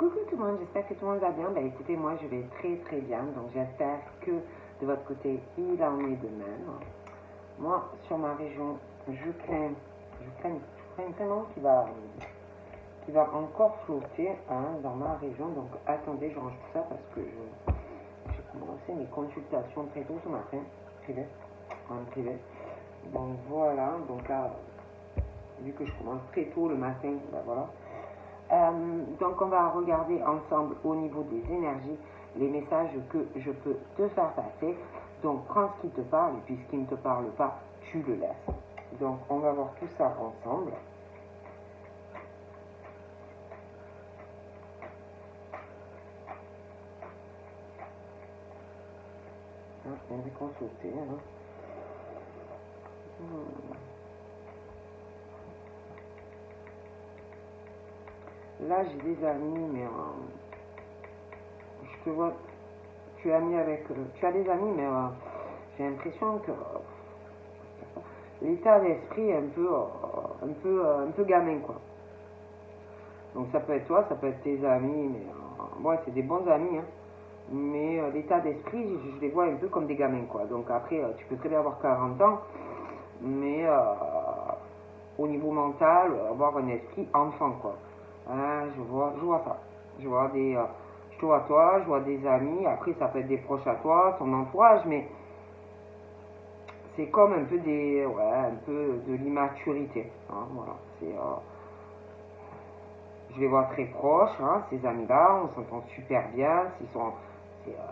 Coucou tout le monde, j'espère que tout le monde va bien. Écoutez, moi je vais très très bien, donc j'espère que de votre côté il en est de même. Moi, sur ma région, je crains vraiment qui va encore flotter dans ma région. Donc attendez, je range tout ça parce que j'ai commencé mes consultations très tôt ce matin, en privé. Donc voilà, donc là, vu que je commence très tôt le matin, voilà. Donc on va regarder ensemble au niveau des énergies les messages que je peux te faire passer. Donc prends ce qui te parle et puis ce qui ne te parle pas, tu le laisses. Donc on va voir tout ça ensemble. On va consulter. Là, j'ai des amis, mais je te vois, tu as des amis, mais j'ai l'impression que l'état d'esprit est un peu gamin, quoi. Donc ça peut être toi, ça peut être tes amis, mais ouais, c'est des bons amis, hein. Mais l'état d'esprit, je les vois un peu comme des gamins, quoi. Donc après, tu peux très bien avoir 40 ans, mais au niveau mental, avoir un esprit enfant, quoi. Je vois ça. Je te vois toi, je vois des amis, après ça peut être des proches à toi, ton entourage, mais c'est comme un peu un peu de l'immaturité. Voilà, je les vois très proches, ces amis-là, on s'entend super bien,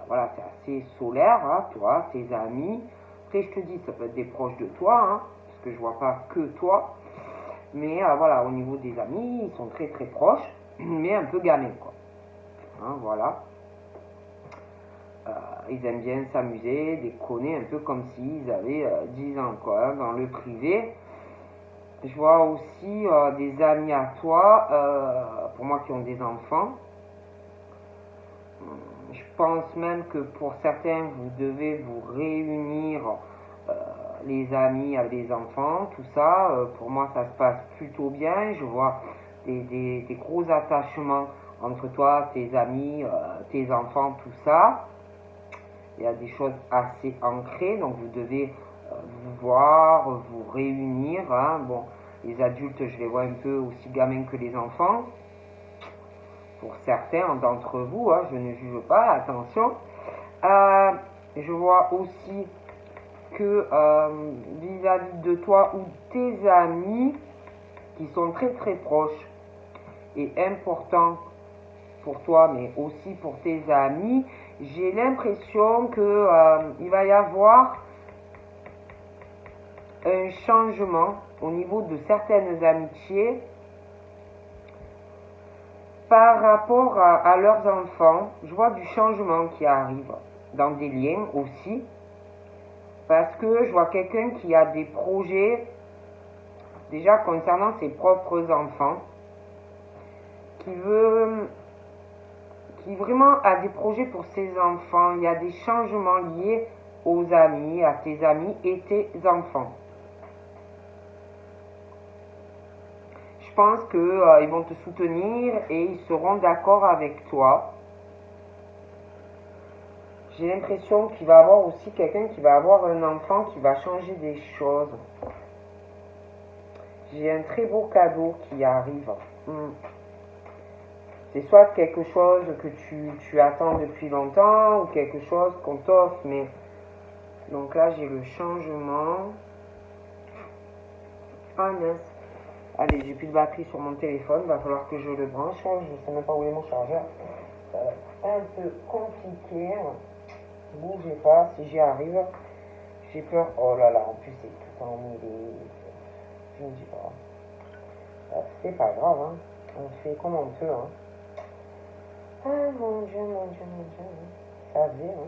voilà, c'est assez solaire, toi, tes amis. Après, je te dis, ça peut être des proches de toi, parce que je vois pas que toi. Mais voilà, au niveau des amis, ils sont très très proches, mais un peu gamins, quoi. Voilà. Ils aiment bien s'amuser, déconner, un peu comme s'ils avaient 10 ans, quoi, dans le privé. Je vois aussi des amis à toi, pour moi qui ont des enfants. Je pense même que pour certains, vous devez vous réunir, les amis avec les enfants, tout ça. Pour moi, ça se passe plutôt bien. Je vois des gros attachements entre toi, tes amis, tes enfants, tout ça. Il y a des choses assez ancrées, donc vous devez vous voir, vous réunir. Bon, les adultes, je les vois un peu aussi gamins que les enfants. Pour certains d'entre vous, je ne juge pas, attention. Je vois aussi que vis-à-vis de toi ou tes amis qui sont très très proches et importants pour toi, mais aussi pour tes amis, j'ai l'impression que il va y avoir un changement au niveau de certaines amitiés par rapport à leurs enfants. Je vois du changement qui arrive dans des liens aussi, parce que je vois quelqu'un qui a des projets déjà concernant ses propres enfants, qui vraiment a des projets pour ses enfants. Il y a des changements liés aux amis, à tes amis et tes enfants. Je pense qu'ils vont te soutenir et ils seront d'accord avec toi. J'ai l'impression qu'il va y avoir aussi quelqu'un qui va avoir un enfant qui va changer des choses. J'ai un très beau cadeau qui arrive. C'est soit quelque chose que tu attends depuis longtemps ou quelque chose qu'on t'offre, mais donc là j'ai le changement. Ah mince. Allez, j'ai plus de batterie sur mon téléphone, va falloir que je le branche. Je ne sais même pas où est mon chargeur. Ça va être un peu compliqué. Bougez pas, si j'y arrive. J'ai peur. Oh là là, en plus c'est tout emmêlé. Je ne dis pas. C'est pas grave, on fait comme on peut. Ah mon Dieu, mon Dieu, mon Dieu. Ça vient.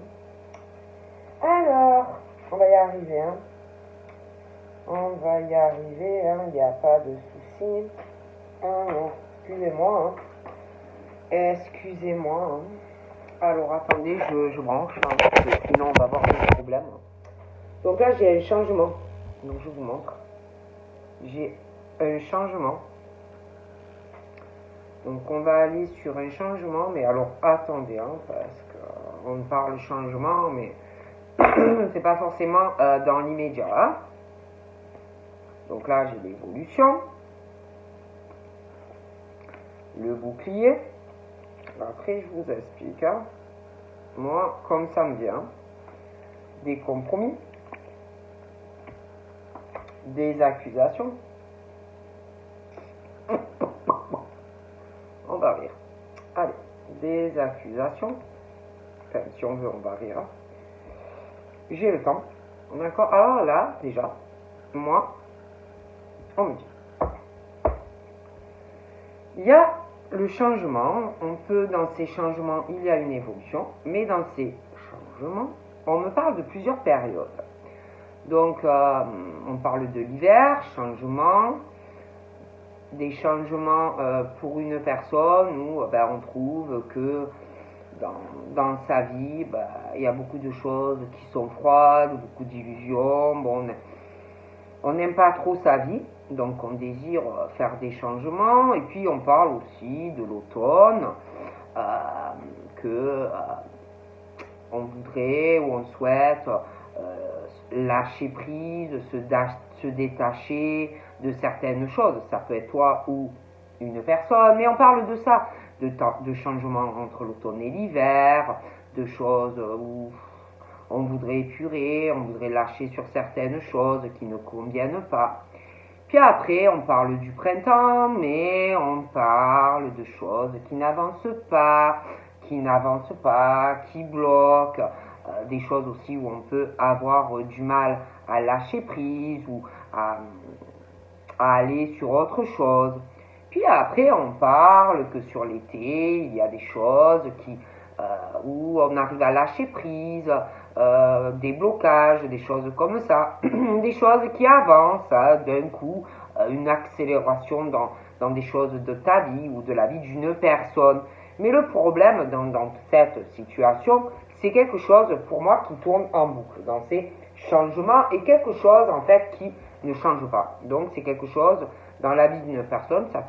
Alors, on va y arriver. On va y arriver, il n'y a pas de souci. Non, excusez-moi. Excusez-moi. Alors, attendez, je branche, parce que sinon on va avoir des problèmes. Donc là, j'ai un changement. Donc, je vous montre. J'ai un changement. Donc on va aller sur un changement, mais alors attendez, hein, parce qu'on parle changement, mais c'est pas forcément dans l'immédiat. Hein. Donc là j'ai l'évolution, le bouclier. Après je vous explique. Hein. Moi, comme ça me vient, des compromis, des accusations. On va rire. Allez, des accusations. Enfin, si on veut, on va rire. J'ai le temps. D'accord. Alors là, déjà, moi, on me dit. Il y a le changement. On peut, dans ces changements, il y a une évolution. Mais dans ces changements, on me parle de plusieurs périodes. Donc, on parle de l'hiver, changement. Des changements pour une personne où on trouve que dans sa vie, il y a beaucoup de choses qui sont froides, beaucoup d'illusions. Bon, on n'aime pas trop sa vie, donc on désire faire des changements. Et puis on parle aussi de l'automne, que on voudrait ou on souhaite lâcher prise, se détacher de certaines choses. Ça peut être toi ou une personne, mais on parle de ça, de changements entre l'automne et l'hiver, de choses où on voudrait épurer, on voudrait lâcher sur certaines choses qui ne conviennent pas. Puis après, on parle du printemps, mais on parle de choses qui n'avancent pas, qui bloquent, des choses aussi où on peut avoir du mal à lâcher prise ou à aller sur autre chose. Puis après, on parle que sur l'été, il y a des choses où on arrive à lâcher prise, des blocages, des choses comme ça, des choses qui avancent d'un coup, une accélération dans des choses de ta vie ou de la vie d'une personne. Mais le problème dans cette situation, c'est quelque chose pour moi qui tourne en boucle dans ces changements et quelque chose en fait qui ne change pas. Donc c'est quelque chose dans la vie d'une personne, ça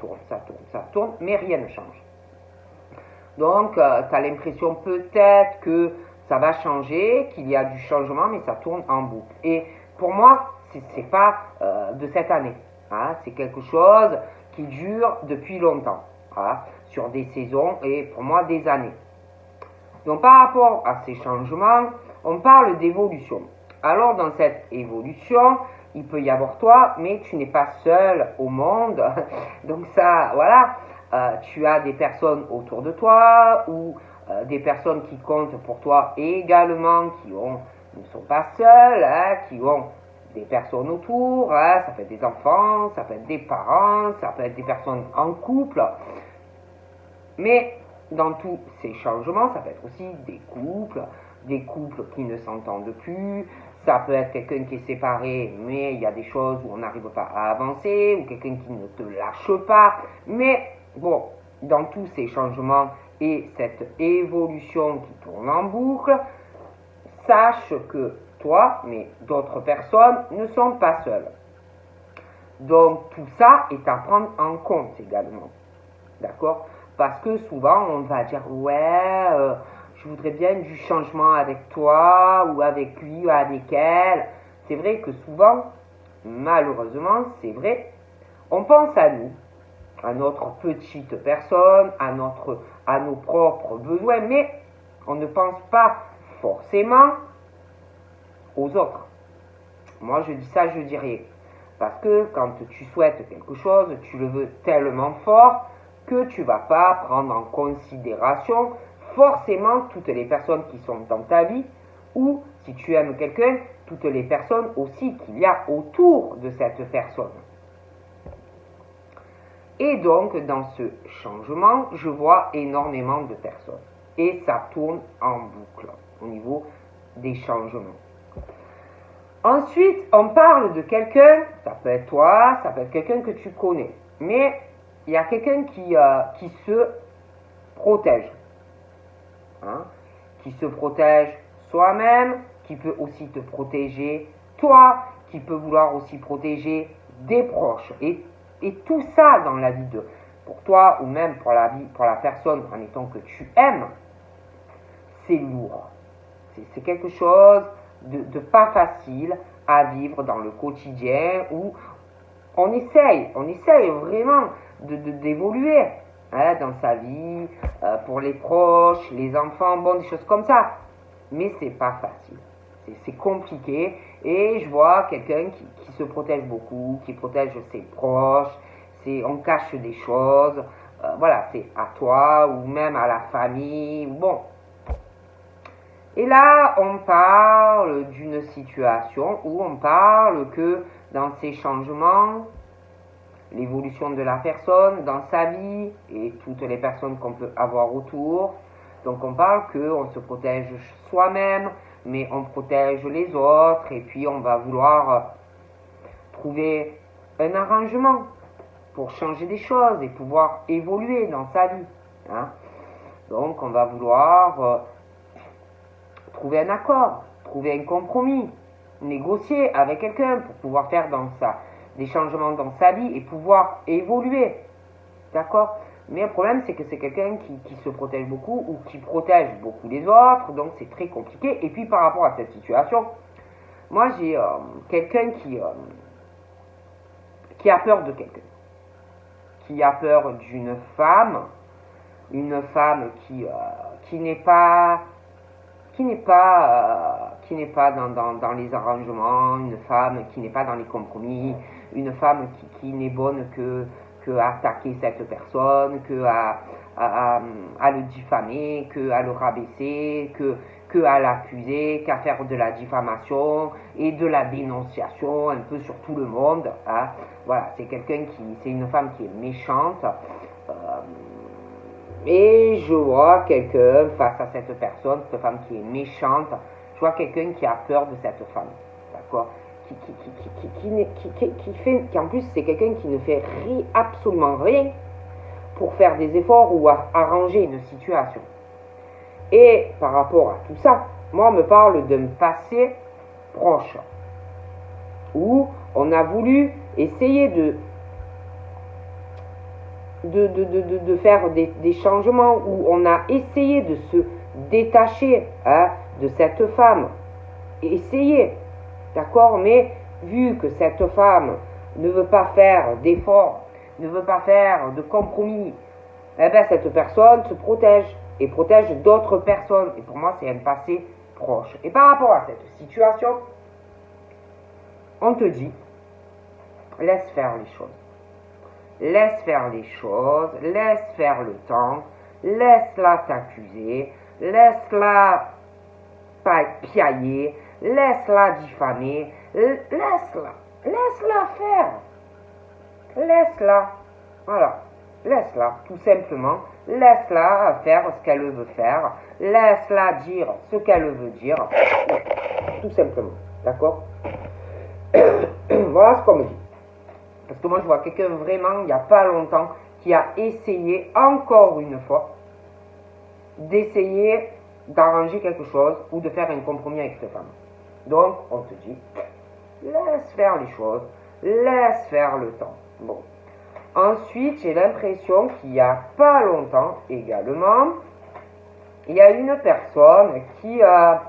tourne, mais rien ne change. Donc tu as l'impression peut-être que ça va changer, qu'il y a du changement, mais ça tourne en boucle. Et pour moi, c'est pas de cette année. Hein, c'est quelque chose qui dure depuis longtemps, hein, sur des saisons et pour moi des années. Donc par rapport à ces changements, on parle d'évolution. Alors dans cette évolution, il peut y avoir toi, mais tu n'es pas seul au monde. Donc ça, voilà, tu as des personnes autour de toi ou des personnes qui comptent pour toi également, ne sont pas seules, hein, qui ont des personnes autour, hein, ça peut être des enfants, ça peut être des parents, ça peut être des personnes en couple. Mais dans tous ces changements, ça peut être aussi des couples qui ne s'entendent plus, ça peut être quelqu'un qui est séparé, mais il y a des choses où on n'arrive pas à avancer, ou quelqu'un qui ne te lâche pas. Mais bon, dans tous ces changements et cette évolution qui tourne en boucle, sache que toi, mais d'autres personnes ne sont pas seules. Donc tout ça est à prendre en compte également. D'accord ? Parce que souvent on va dire ouais, je voudrais bien du changement avec toi ou avec lui ou avec elle. C'est vrai que souvent, malheureusement, c'est vrai, on pense à nous, à notre petite personne, à nos propres besoins, mais on ne pense pas forcément aux autres. Moi je dis ça, je dis rien. Parce que quand tu souhaites quelque chose, tu le veux tellement fort que tu ne vas pas prendre en considération forcément toutes les personnes qui sont dans ta vie ou si tu aimes quelqu'un, toutes les personnes aussi qu'il y a autour de cette personne. Et donc dans ce changement, je vois énormément de personnes et ça tourne en boucle au niveau des changements. Ensuite, on parle de quelqu'un, ça peut être toi, ça peut être quelqu'un que tu connais, mais il y a quelqu'un qui se protège, hein, qui se protège soi-même, qui peut aussi te protéger toi, qui peut vouloir aussi protéger des proches. Et tout ça dans la vie pour toi ou même pour la personne, admettons, que tu aimes, c'est lourd. C'est quelque chose de pas facile à vivre dans le quotidien où on essaye vraiment d'évoluer dans sa vie, pour les proches, les enfants, bon, des choses comme ça. Mais c'est pas facile. C'est compliqué. Et je vois quelqu'un qui se protège beaucoup, qui protège ses proches. On cache des choses. Voilà, c'est à toi ou même à la famille. Bon. Et là, on parle d'une situation où on parle que dans ces changements, l'évolution de la personne dans sa vie et toutes les personnes qu'on peut avoir autour. Donc on parle qu'on se protège soi-même, mais on protège les autres et puis on va vouloir trouver un arrangement pour changer des choses et pouvoir évoluer dans sa vie. Donc on va vouloir trouver un accord, trouver un compromis, négocier avec quelqu'un pour pouvoir faire des changements dans sa vie et pouvoir évoluer. D'accord? Mais le problème, c'est que c'est quelqu'un qui se protège beaucoup ou qui protège beaucoup les autres, donc c'est très compliqué. Et puis par rapport à cette situation, moi j'ai quelqu'un qui a peur de quelqu'un, qui a peur d'une femme, une femme qui n'est pas dans les arrangements, une femme qui n'est pas dans les compromis, une femme qui n'est bonne que à attaquer cette personne, que à le diffamer, que à le rabaisser, que à l'accuser, qu'à faire de la diffamation et de la dénonciation un peu sur tout le monde. Voilà, c'est une femme qui est méchante. Et je vois quelqu'un face à cette personne, cette femme qui est méchante, je vois quelqu'un qui a peur de cette femme, d'accord, qui en plus c'est quelqu'un qui ne fait absolument rien pour faire des efforts ou arranger une situation. Et par rapport à tout ça, moi on me parle d'un passé proche, où on a voulu essayer de faire des changements, où on a essayé de se détacher de cette femme, essayer, d'accord, mais vu que cette femme ne veut pas faire d'efforts, ne veut pas faire de compromis, cette personne se protège et protège d'autres personnes, et pour moi c'est un passé proche. Et par rapport à cette situation, on te dit, laisse faire les choses. Laisse faire les choses, laisse faire le temps, laisse-la t'accuser, laisse-la piailler, laisse-la diffamer, laisse-la faire. Laisse-la, voilà, laisse-la, tout simplement, laisse-la faire ce qu'elle veut faire, laisse-la dire ce qu'elle veut dire, tout simplement, d'accord? Voilà ce qu'on me dit. Parce que moi, je vois quelqu'un vraiment, il n'y a pas longtemps, qui a essayé, encore une fois, d'essayer d'arranger quelque chose ou de faire un compromis avec cette femme. Donc, on te dit, laisse faire les choses, laisse faire le temps. Bon. Ensuite, j'ai l'impression qu'il n'y a pas longtemps, également, il y a une personne qui a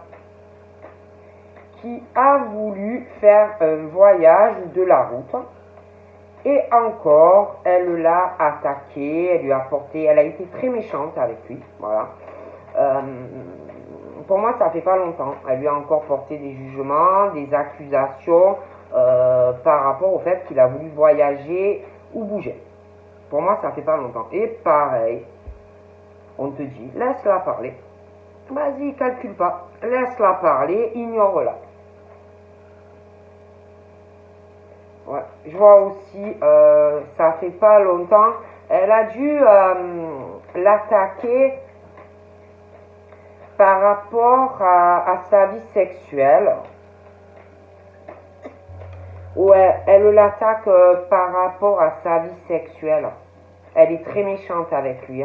voulu faire un voyage de la route. Et encore, elle l'a attaqué, elle a été très méchante avec lui, voilà. Pour moi, ça fait pas longtemps. Elle lui a encore porté des jugements, des accusations par rapport au fait qu'il a voulu voyager ou bouger. Pour moi, ça fait pas longtemps. Et pareil, on te dit, laisse-la parler. Vas-y, calcule pas. Laisse-la parler, ignore-la. Ouais. Je vois aussi, ça fait pas longtemps, elle a dû l'attaquer par rapport à sa vie sexuelle. Ouais, elle l'attaque par rapport à sa vie sexuelle. Elle est très méchante avec lui.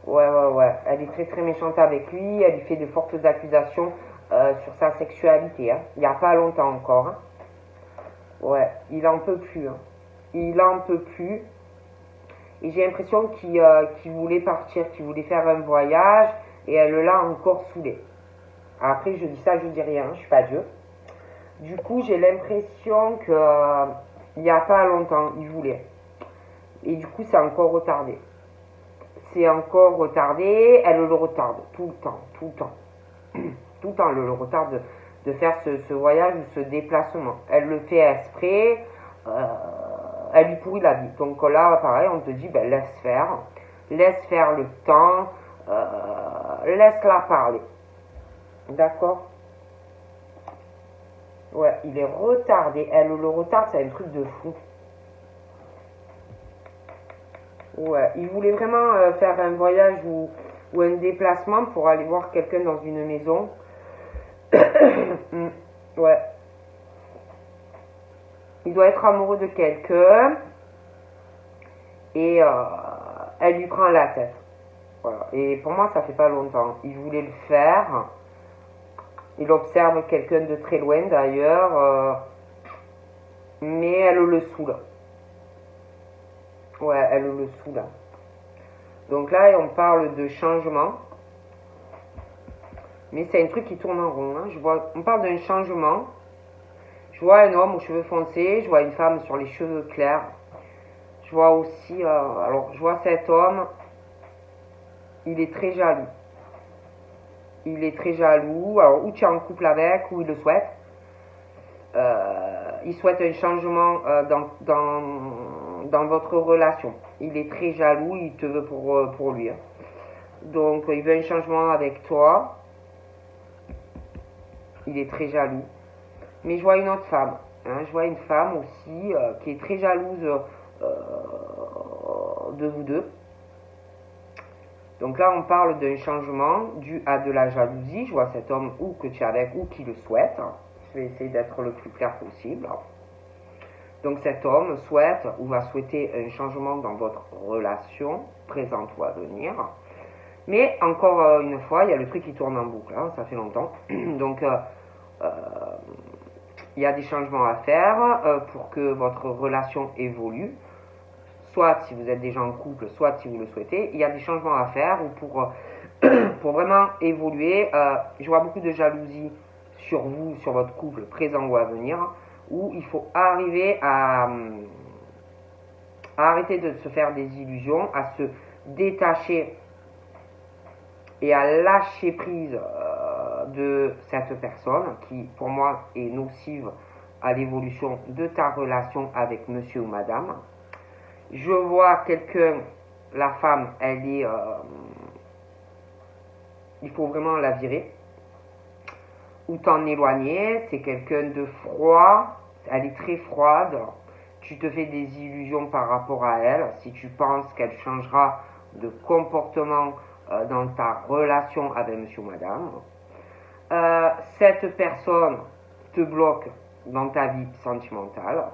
Ouais. Elle est très méchante avec lui. Elle lui fait de fortes accusations sur sa sexualité. Il n'y a pas longtemps encore. Ouais, il en peut plus. Il en peut plus. Et j'ai l'impression qu'il voulait partir, qu'il voulait faire un voyage, et elle l'a encore saoulé. Après, je dis ça, je dis rien, je suis pas Dieu. Du coup, j'ai l'impression que il n'y a pas longtemps, il voulait. Et du coup, c'est encore retardé. C'est encore retardé, elle le retarde tout le temps, tout le temps. Tout le temps, elle le retarde de faire ce voyage ou ce déplacement. Elle le fait exprès, elle lui pourrit la vie. Donc là, pareil, on te dit, ben, laisse faire le temps, laisse-la parler. D'accord? Ouais, il est retardé. Elle le retarde, c'est un truc de fou. Ouais, il voulait vraiment faire un voyage ou un déplacement pour aller voir quelqu'un dans une maison. Ouais. Il doit être amoureux de quelqu'un et elle lui prend la tête. Voilà. Et pour moi, ça fait pas longtemps. Il voulait le faire. Il observe quelqu'un de très loin d'ailleurs, mais elle le saoule. Ouais, elle le saoule. Donc là, on parle de changement. Mais c'est un truc qui tourne en rond. Hein. On parle d'un changement. Je vois un homme aux cheveux foncés. Je vois une femme sur les cheveux clairs. Je vois aussi... alors, je vois cet homme. Il est très jaloux. Il est très jaloux. Alors, ou tu es en couple avec, ou il le souhaite. Il souhaite un changement dans votre relation. Il est très jaloux, il te veut pour lui. Hein. Donc, il veut un changement avec toi. Il est très jaloux. Mais je vois une autre femme. Hein. Je vois une femme aussi qui est très jalouse de vous deux. Donc là, on parle d'un changement dû à de la jalousie. Je vois cet homme ou que tu es avec ou qui le souhaite. Je vais essayer d'être le plus clair possible. Donc cet homme souhaite ou va souhaiter un changement dans votre relation, présente ou à venir. Mais encore une fois, il y a le truc qui tourne en boucle. Hein, ça fait longtemps. Donc il y a des changements à faire pour que votre relation évolue. Soit si vous êtes déjà en couple, soit si vous le souhaitez. Il y a des changements à faire ou pour vraiment évoluer. Je vois beaucoup de jalousie sur vous, sur votre couple, présent ou à venir, où il faut arriver à arrêter de se faire des illusions, à se détacher et à lâcher prise de cette personne qui, pour moi, est nocive à l'évolution de ta relation avec monsieur ou madame. Je vois quelqu'un, la femme, elle est... il faut vraiment la virer. Ou t'en éloigner, c'est quelqu'un de froid, elle est très froide. Tu te fais des illusions par rapport à elle. Si tu penses qu'elle changera de comportement dans ta relation avec monsieur ou madame. Cette personne te bloque dans ta vie sentimentale.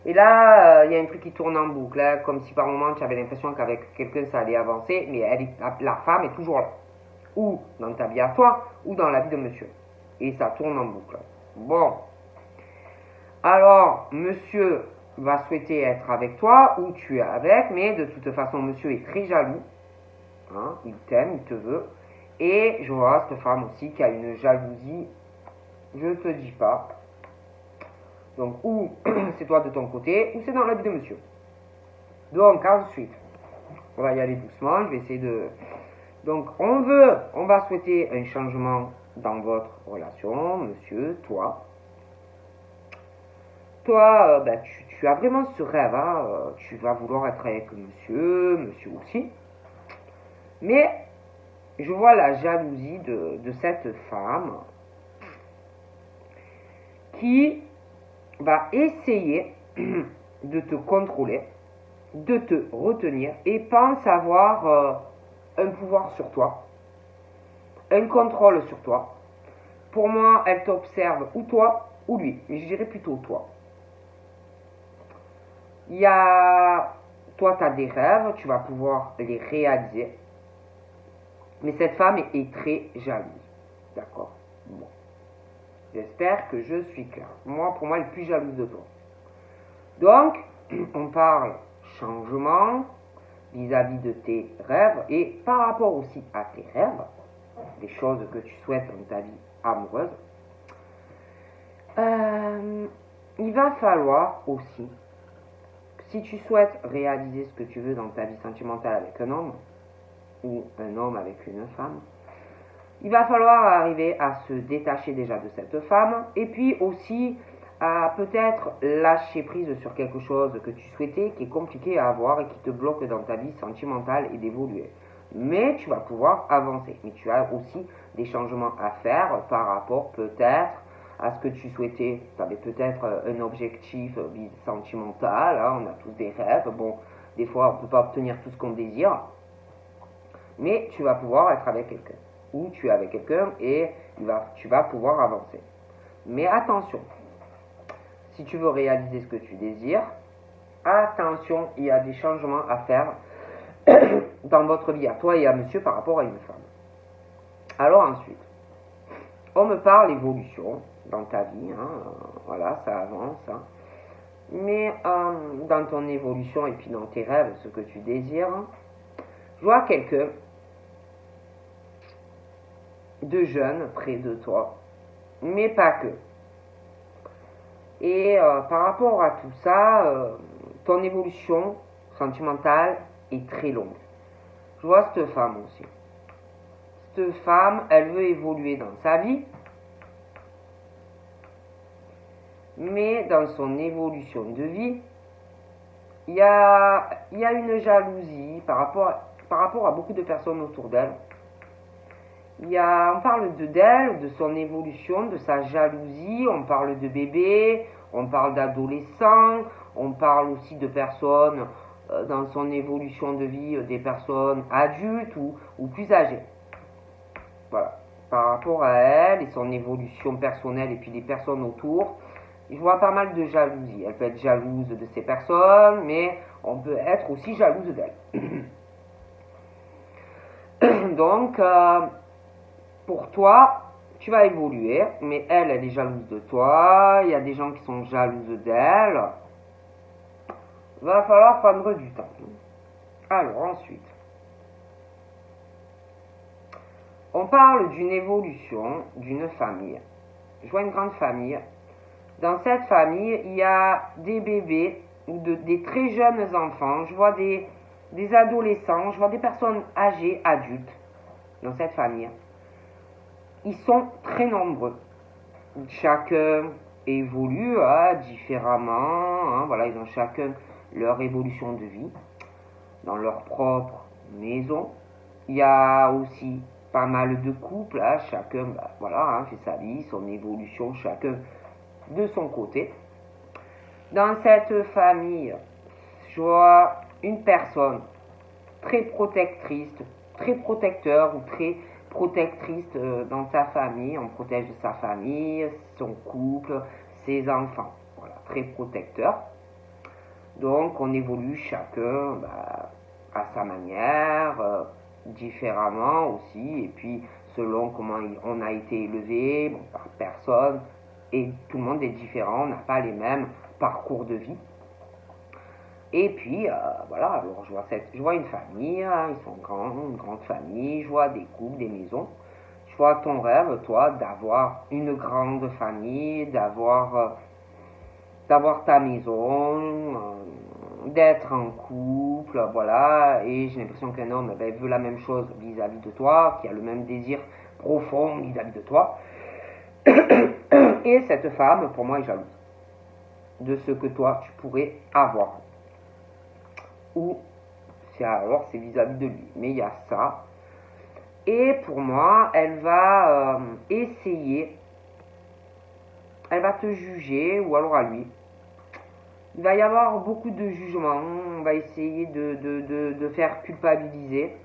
Et là, il y a un truc qui tourne en boucle, hein, comme si par moment tu avais l'impression qu'avec quelqu'un ça allait avancer, mais la femme est toujours là. Ou dans ta vie à toi, ou dans la vie de monsieur. Et ça tourne en boucle. Bon. Alors, monsieur va souhaiter être avec toi, ou tu es avec, mais de toute façon, monsieur est très jaloux. Hein, il t'aime, il te veut. Et je vois cette femme aussi qui a une jalousie, je ne te dis pas. Donc, ou c'est toi de ton côté, ou c'est dans la vie de monsieur. Donc, ensuite, on va y aller doucement. Je vais essayer de... Donc, on va souhaiter un changement dans votre relation, monsieur, toi. Toi, tu as vraiment ce rêve, hein, tu vas vouloir être avec monsieur aussi. Mais, je vois la jalousie de cette femme qui va essayer de te contrôler, de te retenir et pense avoir un pouvoir sur toi, un contrôle sur toi. Pour moi, elle t'observe ou toi ou lui, mais je dirais plutôt toi. Il y a... Toi, tu as des rêves, tu vas pouvoir les réaliser. Mais cette femme est très jalouse. D'accord? Bon. J'espère que je suis clair. Moi, pour moi, elle est plus jalouse de toi. Donc, on parle changement, vis-à-vis de tes rêves et par rapport aussi à tes rêves, des choses que tu souhaites dans ta vie amoureuse, il va falloir aussi, si tu souhaites réaliser ce que tu veux dans ta vie sentimentale avec un homme, ou un homme avec une femme, il va falloir arriver à se détacher déjà de cette femme, et puis aussi à peut-être lâcher prise sur quelque chose que tu souhaitais, qui est compliqué à avoir et qui te bloque dans ta vie sentimentale et d'évoluer. Mais tu vas pouvoir avancer. Mais tu as aussi des changements à faire par rapport peut-être à ce que tu souhaitais. Tu avais peut-être un objectif sentimental, hein, on a tous des rêves. Bon, des fois on ne peut pas obtenir tout ce qu'on désire, mais tu vas pouvoir être avec quelqu'un. Ou tu es avec quelqu'un et tu vas pouvoir avancer. Mais attention, si tu veux réaliser ce que tu désires, attention, il y a des changements à faire dans votre vie, à toi et à monsieur par rapport à une femme. Alors ensuite, on me parle évolution dans ta vie, hein, voilà, ça avance. Hein. Mais dans ton évolution et puis dans tes rêves, ce que tu désires, je vois quelqu'un de jeune près de toi, mais pas que. Et par rapport à tout ça, ton évolution sentimentale est très longue. Je vois cette femme aussi. Cette femme, elle veut évoluer dans sa vie, mais dans son évolution de vie, il y a une jalousie par rapport à beaucoup de personnes autour d'elle. On parle d'elle, de son évolution, de sa jalousie, on parle de bébé, on parle d'adolescents, on parle aussi de personnes dans son évolution de vie, des personnes adultes ou plus âgées. Voilà. Par rapport à elle et son évolution personnelle et puis les personnes autour, je vois pas mal de jalousie. Elle peut être jalouse de ces personnes, mais on peut être aussi jalouse d'elle. Donc, pour toi, tu vas évoluer, mais elle est jalouse de toi, il y a des gens qui sont jalouses d'elle. Va falloir prendre du temps. Alors ensuite, on parle d'une évolution d'une famille. Je vois une grande famille. Dans cette famille, il y a des bébés ou des très jeunes enfants. Je vois des adolescents, je vois des personnes âgées, adultes dans cette famille. Ils sont très nombreux. Chacun évolue différemment. Voilà, ils ont chacun leur évolution de vie dans leur propre maison. Il y a aussi pas mal de couples. Chacun fait sa vie, son évolution, chacun de son côté. Dans cette famille, je vois une personne très protectrice, très protecteur ou très protectrice dans sa famille. On protège sa famille, son couple, ses enfants. Voilà, très protecteur. Donc on évolue chacun à sa manière, différemment aussi, et puis selon comment on a été élevé, par personne, et tout le monde est différent, on n'a pas les mêmes parcours de vie. Et puis, voilà, alors je vois une famille, ils sont grands, une grande famille, je vois des couples, des maisons. Je vois ton rêve, toi, d'avoir une grande famille, d'avoir ta maison, d'être en couple, voilà. Et j'ai l'impression qu'un homme veut la même chose vis-à-vis de toi, qui a le même désir profond vis-à-vis de toi. Et cette femme, pour moi, est jalouse de ce que toi, tu pourrais avoir. Ou c'est vis-à-vis de lui. Mais il y a ça. Et pour moi, elle va essayer, elle va te juger, ou alors à lui. Il va y avoir beaucoup de jugements. On va essayer de faire culpabiliser,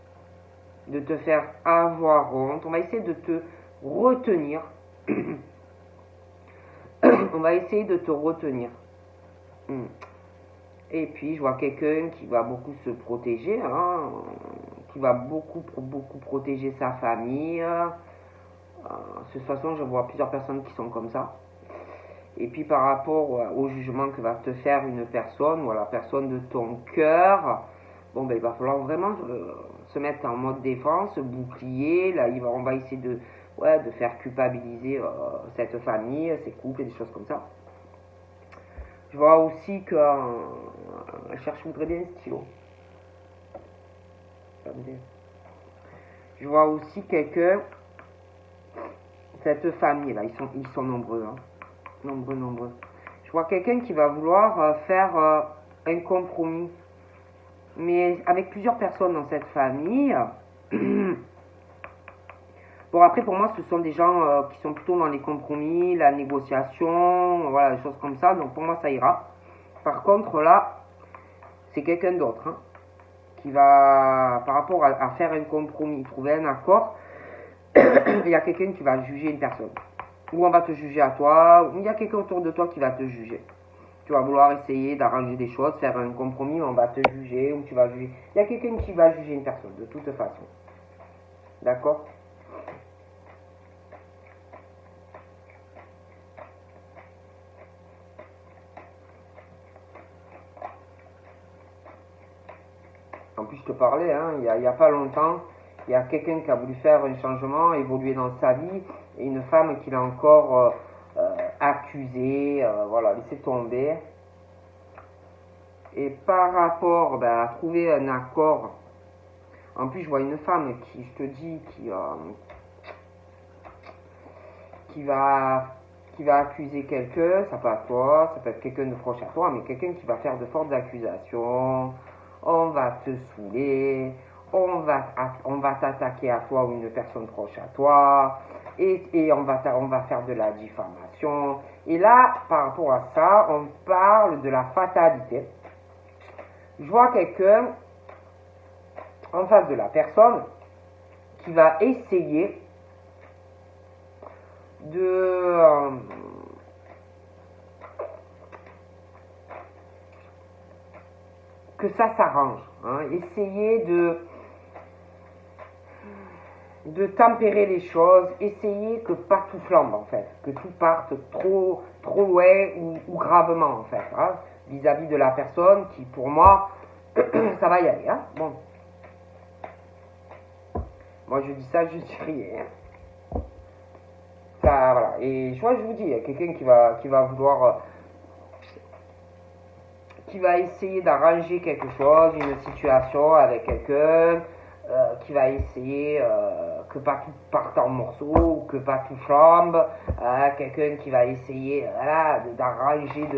de te faire avoir honte. On va essayer de te retenir. On va essayer de te retenir. Et puis, je vois quelqu'un qui va beaucoup se protéger, qui va beaucoup protéger sa famille. De toute façon, je vois plusieurs personnes qui sont comme ça. Et puis, par rapport au jugement que va te faire une personne, ou à la personne de ton cœur, bon, ben, il va falloir vraiment se mettre en mode défense, bouclier. Là, on va essayer de, ouais, de faire culpabiliser cette famille, ces couples et des choses comme ça. Je vois aussi que... je voudrais bien un stylo. Je vois aussi quelqu'un... Cette famille là, ils sont nombreux. Hein. Nombreux. Je vois quelqu'un qui va vouloir faire un compromis. Mais avec plusieurs personnes dans cette famille. Bon, après, pour moi, ce sont des gens qui sont plutôt dans les compromis, la négociation, voilà, des choses comme ça. Donc, pour moi, ça ira. Par contre, là, c'est quelqu'un d'autre hein, qui va, par rapport à faire un compromis, trouver un accord, il y a quelqu'un qui va juger une personne. Ou on va te juger à toi, ou il y a quelqu'un autour de toi qui va te juger. Tu vas vouloir essayer d'arranger des choses, faire un compromis, on va te juger, ou tu vas juger. Il y a quelqu'un qui va juger une personne, de toute façon. D'accord ? En plus, je te parlais, hein, il y a pas longtemps, il y a quelqu'un qui a voulu faire un changement, évoluer dans sa vie, et une femme qui l'a encore accusé, voilà, laissé tomber. Et par rapport à trouver un accord, en plus, je vois une femme qui, je te dis, qui va accuser quelqu'un, ça peut être toi, ça peut être quelqu'un de proche à toi, mais quelqu'un qui va faire de fortes accusations, on va te saouler, on va t'attaquer à toi ou une personne proche à toi, et on va faire de la diffamation. Et là, par rapport à ça, on parle de la fatalité. Je vois quelqu'un en face de la personne qui va essayer de que ça s'arrange, hein. Essayer de tempérer les choses, essayer que pas tout flambe en fait, que tout parte trop loin ou gravement en fait, hein, vis-à-vis de la personne qui pour moi ça va y aller, hein. Bon, moi je dis ça, je dis rien. Ça, voilà. Et je vous dis, il y a quelqu'un qui va vouloir, qui va essayer d'arranger quelque chose, une situation avec quelqu'un, qui va essayer que pas tout parte en morceaux, que pas tout flambe, quelqu'un qui va essayer voilà, d'arranger,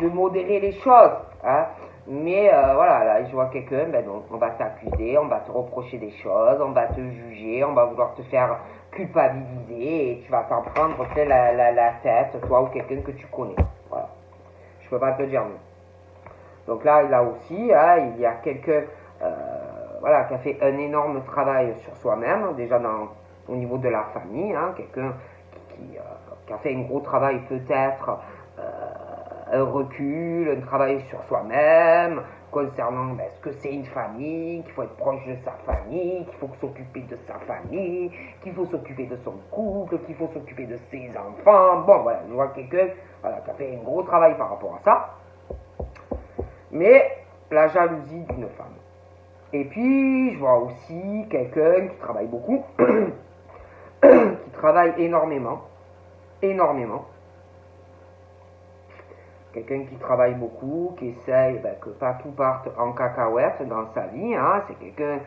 de modérer les choses. Hein. Mais voilà, là, je vois quelqu'un, ben donc, on va t'accuser, on va te reprocher des choses, on va te juger, on va vouloir te faire culpabiliser et tu vas t'en prendre plein la tête, toi ou quelqu'un que tu connais. Voilà. Je peux pas te dire mieux. Donc là aussi, hein, il y a quelqu'un voilà, qui a fait un énorme travail sur soi-même, déjà au niveau de la famille, hein, quelqu'un qui a fait un gros travail peut-être, un recul, un travail sur soi-même, concernant ce que c'est une famille, qu'il faut être proche de sa famille, qu'il faut s'occuper de sa famille, qu'il faut s'occuper de son couple, qu'il faut s'occuper de ses enfants. Bon, voilà, je vois quelqu'un voilà, qui a fait un gros travail par rapport à ça. Mais la jalousie d'une femme. Et puis, je vois aussi quelqu'un qui travaille beaucoup, qui travaille énormément. Quelqu'un qui travaille beaucoup, qui essaye que pas tout parte en cacahuète dans sa vie. Hein. C'est quelqu'un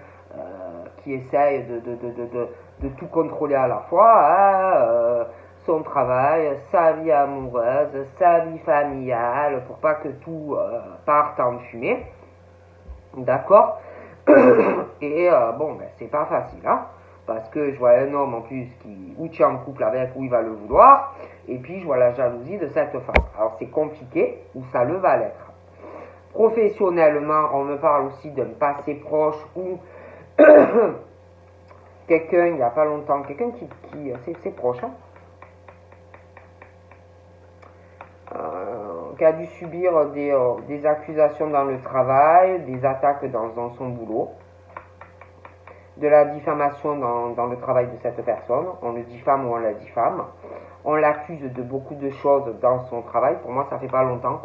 qui essaye de tout contrôler à la fois. Hein. Son travail, sa vie amoureuse, sa vie familiale, pour pas que tout parte en fumée. D'accord. Et bon, c'est pas facile, hein, parce que je vois un homme en plus qui ou tu es en couple avec ou il va le vouloir, et puis je vois la jalousie de cette femme. Alors c'est compliqué, ou ça le va l'être. Professionnellement, on me parle aussi d'un passé proche ou quelqu'un, il n'y a pas longtemps, quelqu'un qui c'est proche, hein, qui a dû subir des accusations dans le travail, des attaques dans son boulot, de la diffamation dans le travail de cette personne. On le diffame ou on la diffame. On l'accuse de beaucoup de choses dans son travail. Pour moi, ça fait pas longtemps.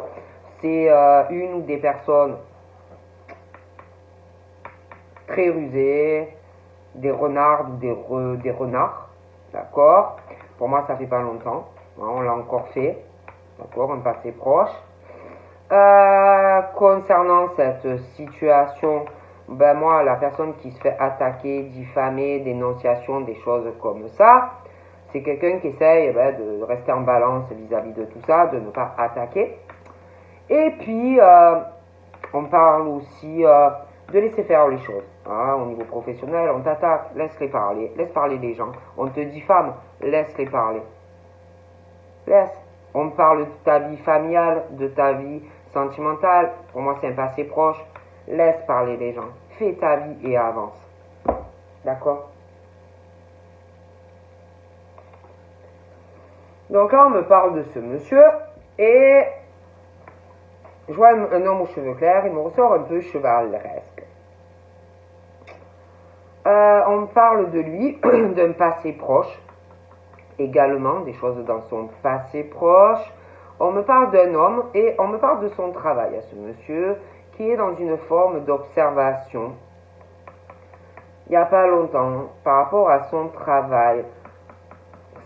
C'est une ou des personnes très rusés, des renards ou des renards, d'accord. Pour moi, ça fait pas longtemps, hein, on l'a encore fait, d'accord, un passé proche. Concernant cette situation, ben moi, la personne qui se fait attaquer, diffamer, dénonciation, des choses comme ça, c'est quelqu'un qui essaye de rester en balance vis-à-vis de tout ça, de ne pas attaquer. Et puis, on parle aussi de laisser faire les choses. Hein, au niveau professionnel, on t'attaque, laisse parler les gens. On te diffame, laisse-les parler. Laisse. On parle de ta vie familiale, de ta vie sentimentale. Pour moi, c'est un passé proche. Laisse parler les gens. Fais ta vie et avance. D'accord? Donc là, on me parle de ce monsieur et je vois un homme aux cheveux clairs, il me ressort un peu chevaleresque. On me parle de lui, d'un passé proche, également, des choses dans son passé proche. On me parle d'un homme et on me parle de son travail à ce monsieur qui est dans une forme d'observation. Il n'y a pas longtemps, par rapport à son travail,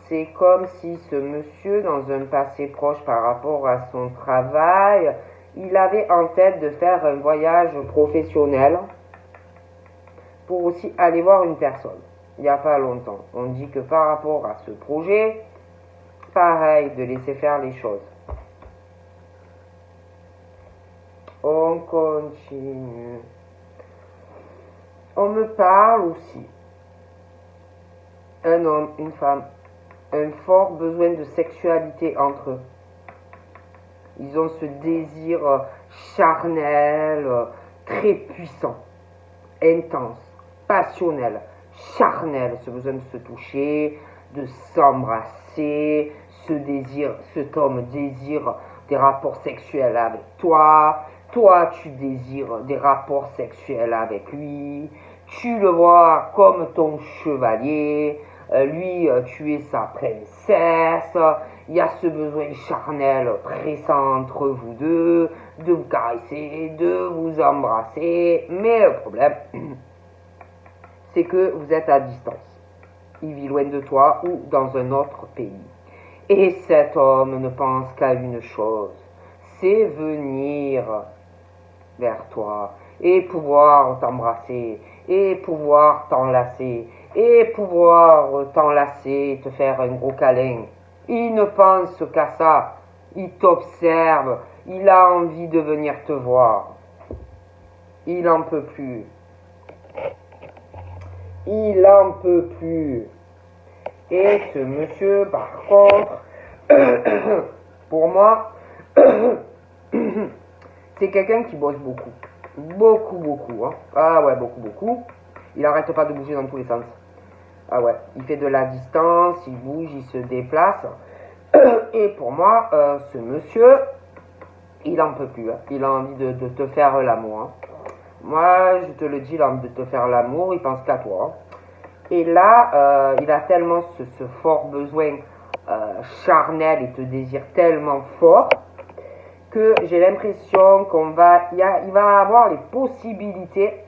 c'est comme si ce monsieur, dans un passé proche par rapport à son travail, il avait en tête de faire un voyage professionnel pour aussi aller voir une personne. Il n'y a pas longtemps. On dit que par rapport à ce projet, pareil, de laisser faire les choses. On continue. On me parle aussi. Un homme, une femme, un fort besoin de sexualité entre eux. Ils ont ce désir charnel, très puissant, intense, passionnel, charnel, ce besoin de se toucher, de s'embrasser, ce désir, cet homme désire des rapports sexuels avec toi, toi tu désires des rapports sexuels avec lui, tu le vois comme ton chevalier, lui tu es sa princesse, il y a ce besoin charnel pressant entre vous deux, de vous caresser, de vous embrasser, mais le problème, c'est que vous êtes à distance. Il vit loin de toi ou dans un autre pays. Et cet homme ne pense qu'à une chose, c'est venir vers toi et pouvoir t'embrasser, et pouvoir t'enlacer, et pouvoir t'enlacer, te faire un gros câlin. Il ne pense qu'à ça, il t'observe, il a envie de venir te voir. Il en peut plus. Il en peut plus. Et ce monsieur, par contre, pour moi, c'est quelqu'un qui bosse beaucoup. Beaucoup. Hein. Ah ouais, beaucoup. Il arrête pas de bouger dans tous les sens. Ah ouais, il fait de la distance, il bouge, il se déplace. Et pour moi, ce monsieur, il en peut plus. Hein. Il a envie de te faire l'amour. Hein. Moi, je te le dis, il a envie de te faire l'amour, il pense qu'à toi. Hein. Et là, il a tellement ce fort besoin charnel et te désire tellement fort que j'ai l'impression il va avoir les possibilités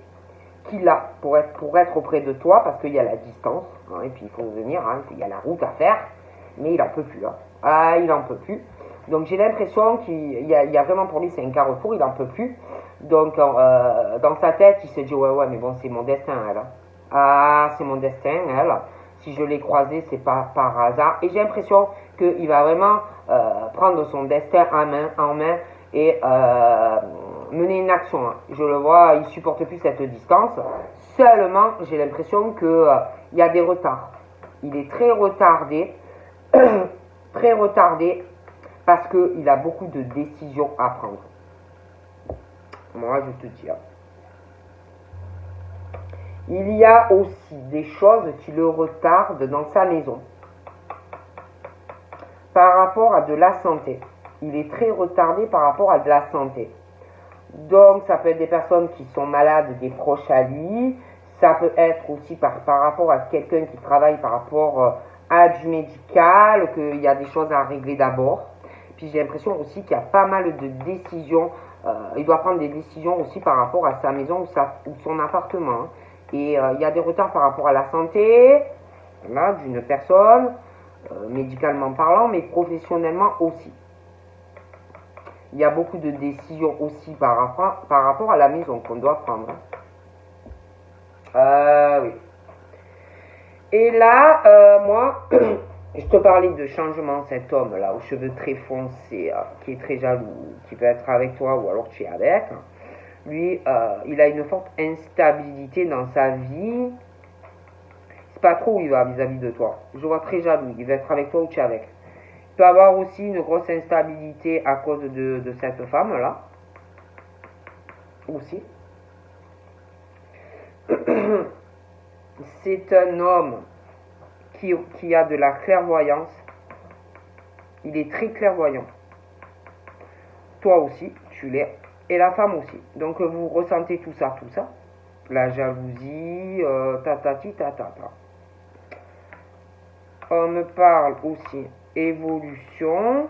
qu'il a pour être auprès de toi parce qu'il y a la distance, hein, et puis il faut venir, hein, il y a la route à faire, mais il en peut plus. Hein. Ah, il en peut plus. Donc j'ai l'impression qu'il y a vraiment pour lui, c'est un carrefour, il en peut plus. Donc dans sa tête, il se dit ouais, mais bon, c'est mon destin, elle. Hein. Ah, c'est mon destin, elle. Si je l'ai croisée, c'est pas par hasard. Et j'ai l'impression qu'il va vraiment prendre son destin en main et mener une action. Hein. Je le vois, il supporte plus cette distance. Seulement, j'ai l'impression que il y a des retards. Il est très retardé, très retardé, parce qu'il a beaucoup de décisions à prendre. Moi, je te dis. Il y a aussi des choses qui le retardent dans sa maison. Par rapport à de la santé. Il est très retardé par rapport à de la santé. Donc, ça peut être des personnes qui sont malades, des proches à lui. Ça peut être aussi par rapport à quelqu'un qui travaille par rapport à du médical, qu'il y a des choses à régler d'abord. Puis j'ai l'impression aussi qu'il y a pas mal de décisions. Il doit prendre des décisions aussi par rapport à sa maison ou son appartement. Hein. Et il y a des retards par rapport à la santé là, d'une personne, médicalement parlant, mais professionnellement aussi. Il y a beaucoup de décisions aussi par rapport à la maison qu'on doit prendre. Oui. Et là, moi, je te parlais de changement, cet homme là aux cheveux très foncés, qui est très jaloux, qui peut être avec toi ou alors tu es avec. Lui, il a une forte instabilité dans sa vie. C'est pas trop où il va vis-à-vis de toi. Je vois très jaloux, il va être avec toi ou tu es avec. Il peut avoir aussi une grosse instabilité à cause de cette femme là. Aussi. C'est un homme qui a de la clairvoyance. Il est très clairvoyant. Toi aussi, tu l'es. Et la femme aussi. Donc vous ressentez tout ça. La jalousie, tatati tatata. On me parle aussi évolution.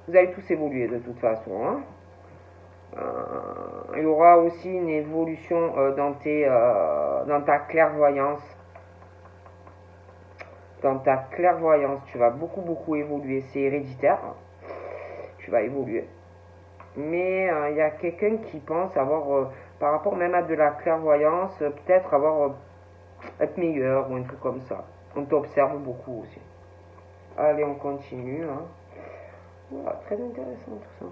Vous allez tous évoluer de toute façon. Hein. Il y aura aussi une évolution dans ta clairvoyance. Dans ta clairvoyance, tu vas beaucoup évoluer. C'est héréditaire. Tu vas évoluer. Mais il y a quelqu'un qui pense avoir, par rapport même à de la clairvoyance, peut-être être meilleur ou un truc comme ça. On t'observe beaucoup aussi. Allez, on continue. Hein. Voilà, très intéressant tout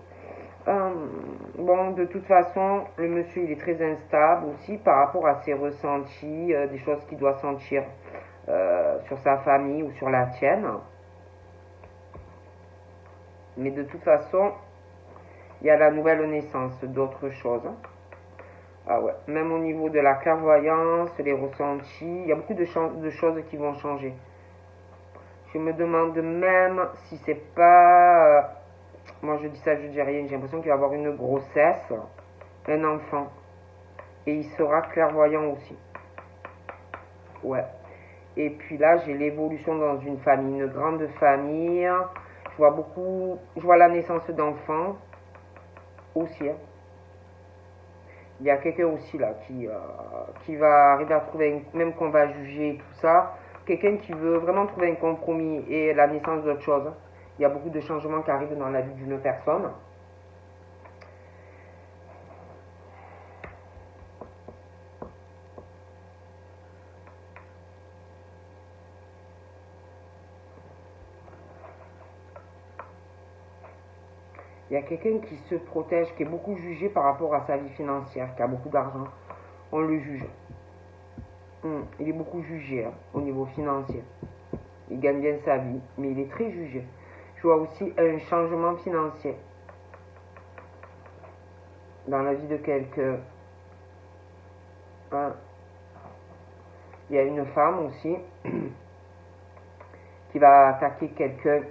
ça. Bon, de toute façon, le monsieur, il est très instable aussi par rapport à ses ressentis, des choses qu'il doit sentir sur sa famille ou sur la tienne. Mais de toute façon, il y a la nouvelle naissance d'autres choses. Ah ouais, même au niveau de la clairvoyance, les ressentis, il y a beaucoup de choses qui vont changer. Je me demande même si c'est pas... moi je dis ça, je dis rien, j'ai l'impression qu'il va avoir une grossesse, un enfant. Et il sera clairvoyant aussi. Ouais. Et puis là, j'ai l'évolution dans une famille, une grande famille. Je vois la naissance d'enfants aussi. Hein. Il y a quelqu'un aussi là qui va arriver à trouver, même qu'on va juger tout ça, quelqu'un qui veut vraiment trouver un compromis et la naissance d'autre chose. Il y a beaucoup de changements qui arrivent dans la vie d'une personne. Il y a quelqu'un qui se protège, qui est beaucoup jugé par rapport à sa vie financière, qui a beaucoup d'argent. On le juge. Il est beaucoup jugé hein, au niveau financier. Il gagne bien sa vie, mais il est très jugé. Je vois aussi un changement financier dans la vie de quelqu'un. Hein. Il y a une femme aussi qui va attaquer quelqu'un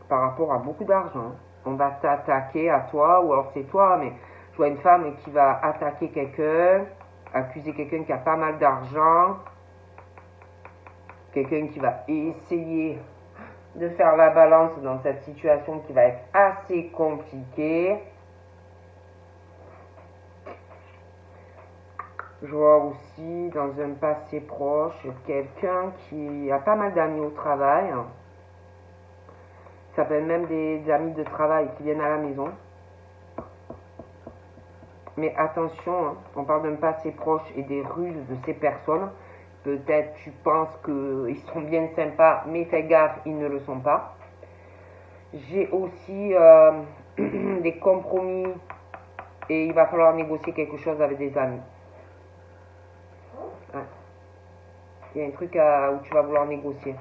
par rapport à beaucoup d'argent. On va t'attaquer à toi, ou alors c'est toi, mais je vois une femme qui va attaquer quelqu'un, accuser quelqu'un qui a pas mal d'argent, quelqu'un qui va essayer de faire la balance dans cette situation qui va être assez compliquée. Je vois aussi dans un passé proche quelqu'un qui a pas mal d'amis au travail. Ça peut être même des amis de travail qui viennent à la maison. Mais attention, hein, on parle d'un passé proche et des ruses de ces personnes. Peut-être tu penses qu'ils sont bien sympas, mais fais gaffe, ils ne le sont pas. J'ai aussi des compromis et il va falloir négocier quelque chose avec des amis. Ouais. Il y a un truc où tu vas vouloir négocier.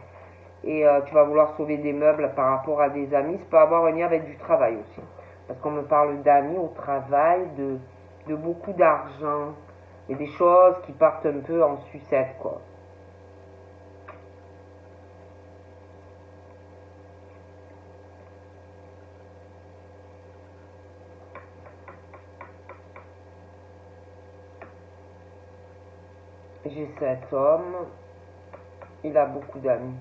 Et tu vas vouloir sauver des meubles par rapport à des amis. Ça peut avoir un lien avec du travail aussi. Parce qu'on me parle d'amis au travail, de beaucoup d'argent. Et des choses qui partent un peu en sucette, quoi. J'ai cet homme. Il a beaucoup d'amis.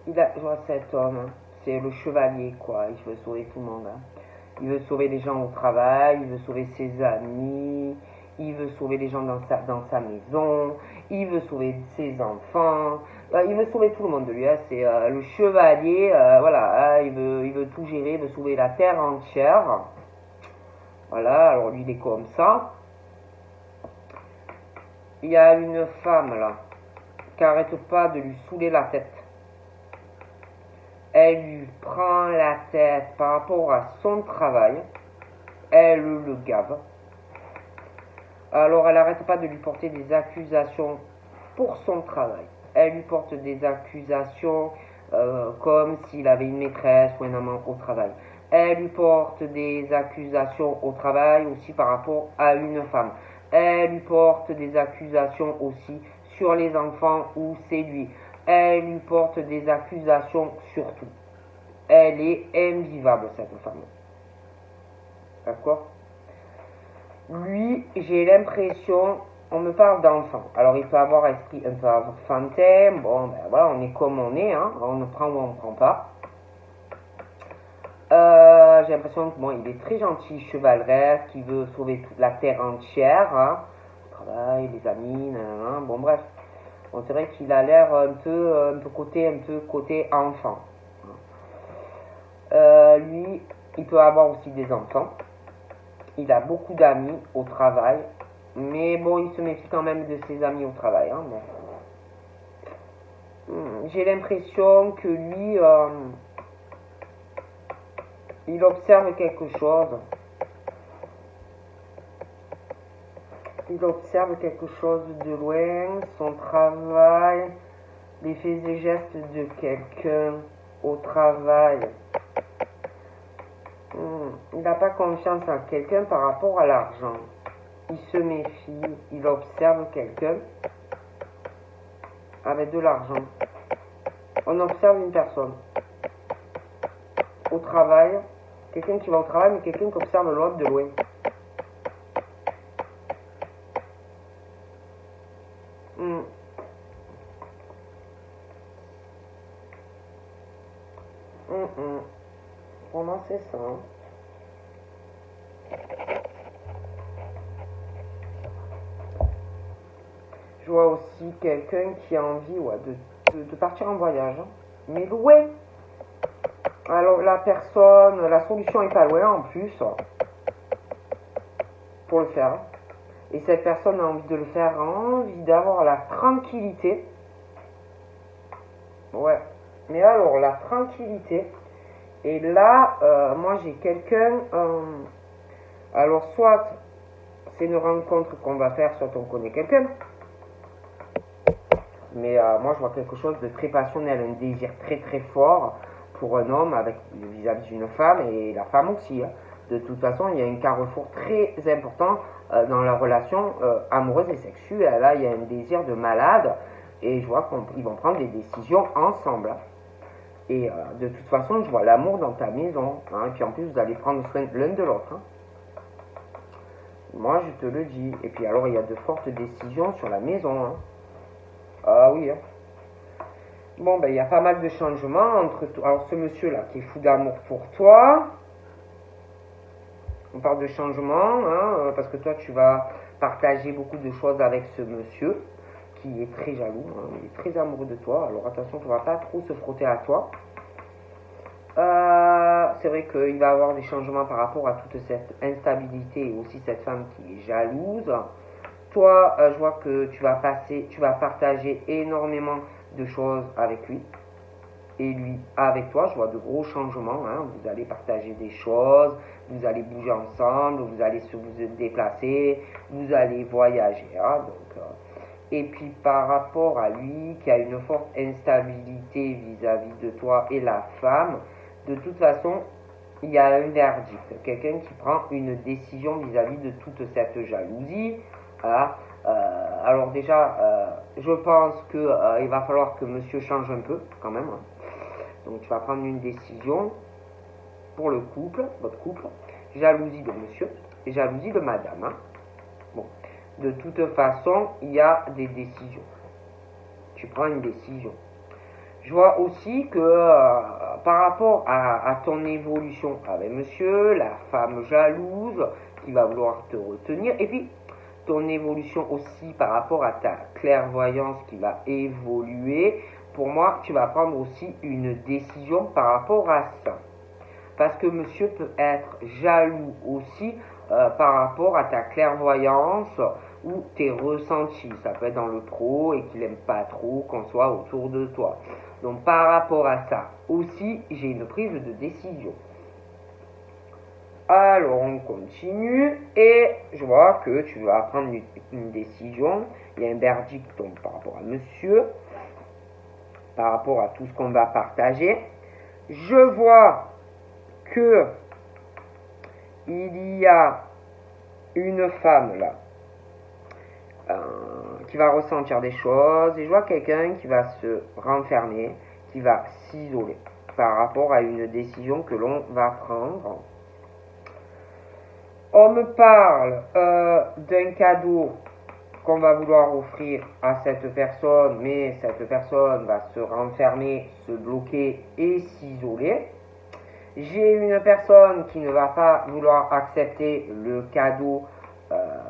Je vois cet homme, hein. C'est le chevalier, quoi. Il veut sauver tout le monde. Hein. Il veut sauver les gens au travail, il veut sauver ses amis. il veut sauver les gens dans sa maison, il veut sauver ses enfants, il veut sauver tout le monde de lui. Hein. C'est le chevalier, voilà, hein, il veut tout gérer, il veut sauver la terre entière. Voilà, alors lui il est comme ça. Il y a une femme là, qui n'arrête pas de lui saouler la tête. Elle lui prend la tête par rapport à son travail. Elle le gave. Alors elle n'arrête pas de lui porter des accusations pour son travail. Elle lui porte des accusations comme s'il avait une maîtresse ou un amant au travail. Elle lui porte des accusations au travail aussi par rapport à une femme. Elle lui porte des accusations aussi sur les enfants où c'est lui. Elle lui porte des accusations sur tout. Elle est invivable cette femme. D'accord? Lui, j'ai l'impression, on me parle d'enfant. Alors il peut avoir esprit un peu enfantin, bon ben voilà, on est comme on est, hein, on ne prend ou on ne prend pas. J'ai l'impression que bon, il est très gentil, chevaleresque, qui veut sauver toute la terre entière, hein, le travail, les amis, hein, bon bref. Bon, c'est vrai qu'il a l'air un peu côté enfant. Lui, il peut avoir aussi des enfants. Il a beaucoup d'amis au travail, mais bon, il se méfie quand même de ses amis au travail. Hein, bon. J'ai l'impression que lui, il observe quelque chose. Il observe quelque chose de loin, son travail, les faits et gestes de quelqu'un au travail. Il n'a pas confiance en quelqu'un par rapport à l'argent. Il se méfie, il observe quelqu'un avec de l'argent. On observe une personne au travail, quelqu'un qui va au travail, mais quelqu'un qui observe l'autre de loin. Pour moi, c'est ça. Je vois aussi quelqu'un qui a envie de partir en voyage, hein. Mais loin. Alors la personne, la solution est pas loin en plus pour le faire. Et cette personne a envie de le faire, a envie d'avoir la tranquillité. Ouais. Mais alors la tranquillité. Et là, moi j'ai quelqu'un. Alors soit c'est une rencontre qu'on va faire, soit on connaît quelqu'un. Mais moi je vois quelque chose de très passionnel, un désir très très fort pour un homme avec vis-à-vis d'une femme et la femme aussi. Hein. De toute façon, il y a un carrefour très important dans la relation amoureuse et sexuelle. Là, il y a un désir de malade et je vois qu'ils vont prendre des décisions ensemble. Hein. Et de toute façon, je vois l'amour dans ta maison. Hein, et puis en plus, vous allez prendre soin l'un de l'autre. Hein. Moi, je te le dis. Et puis alors, il y a de fortes décisions sur la maison. Hein. Ah oui. Hein. Bon, ben, il y a pas mal de changements entre toi. Alors, ce monsieur-là qui est fou d'amour pour toi. On parle de changement, hein, parce que toi, tu vas partager beaucoup de choses avec ce monsieur qui est très jaloux. Hein, il est très amoureux de toi. Alors, attention, tu ne vas pas trop se frotter à toi. C'est vrai qu'il va y avoir des changements par rapport à toute cette instabilité et aussi cette femme qui est jalouse. Toi, je vois que tu vas partager énormément de choses avec lui. Et lui, avec toi, je vois de gros changements. Hein. Vous allez partager des choses, vous allez bouger ensemble, vous allez vous déplacer, vous allez voyager. Hein. Donc, et puis par rapport à lui, qui a une forte instabilité vis-à-vis de toi et la femme, de toute façon, il y a un verdict. Quelqu'un qui prend une décision vis-à-vis de toute cette jalousie. Hein. Alors déjà, je pense qu'il va falloir que monsieur change un peu quand même. Hein. Donc tu vas prendre une décision pour le couple, votre couple. Jalousie de monsieur et jalousie de madame. Hein. Bon, de toute façon, il y a des décisions. Tu prends une décision. Je vois aussi que par rapport à ton évolution avec monsieur, la femme jalouse qui va vouloir te retenir, et puis ton évolution aussi par rapport à ta clairvoyance qui va évoluer, pour moi, tu vas prendre aussi une décision par rapport à ça. Parce que monsieur peut être jaloux aussi par rapport à ta clairvoyance ou tes ressentis. Ça peut être dans le trop et qu'il n'aime pas trop qu'on soit autour de toi. Donc par rapport à ça aussi, j'ai une prise de décision. Alors on continue et je vois que tu vas prendre une décision. Il y a un verdict donc, par rapport à monsieur, par rapport à tout ce qu'on va partager. Je vois que il y a une femme là qui va ressentir des choses et je vois quelqu'un qui va se renfermer, qui va s'isoler par rapport à une décision que l'on va prendre. On me parle d'un cadeau qu'on va vouloir offrir à cette personne, mais cette personne va se renfermer, se bloquer et s'isoler. J'ai une personne qui ne va pas vouloir accepter le cadeau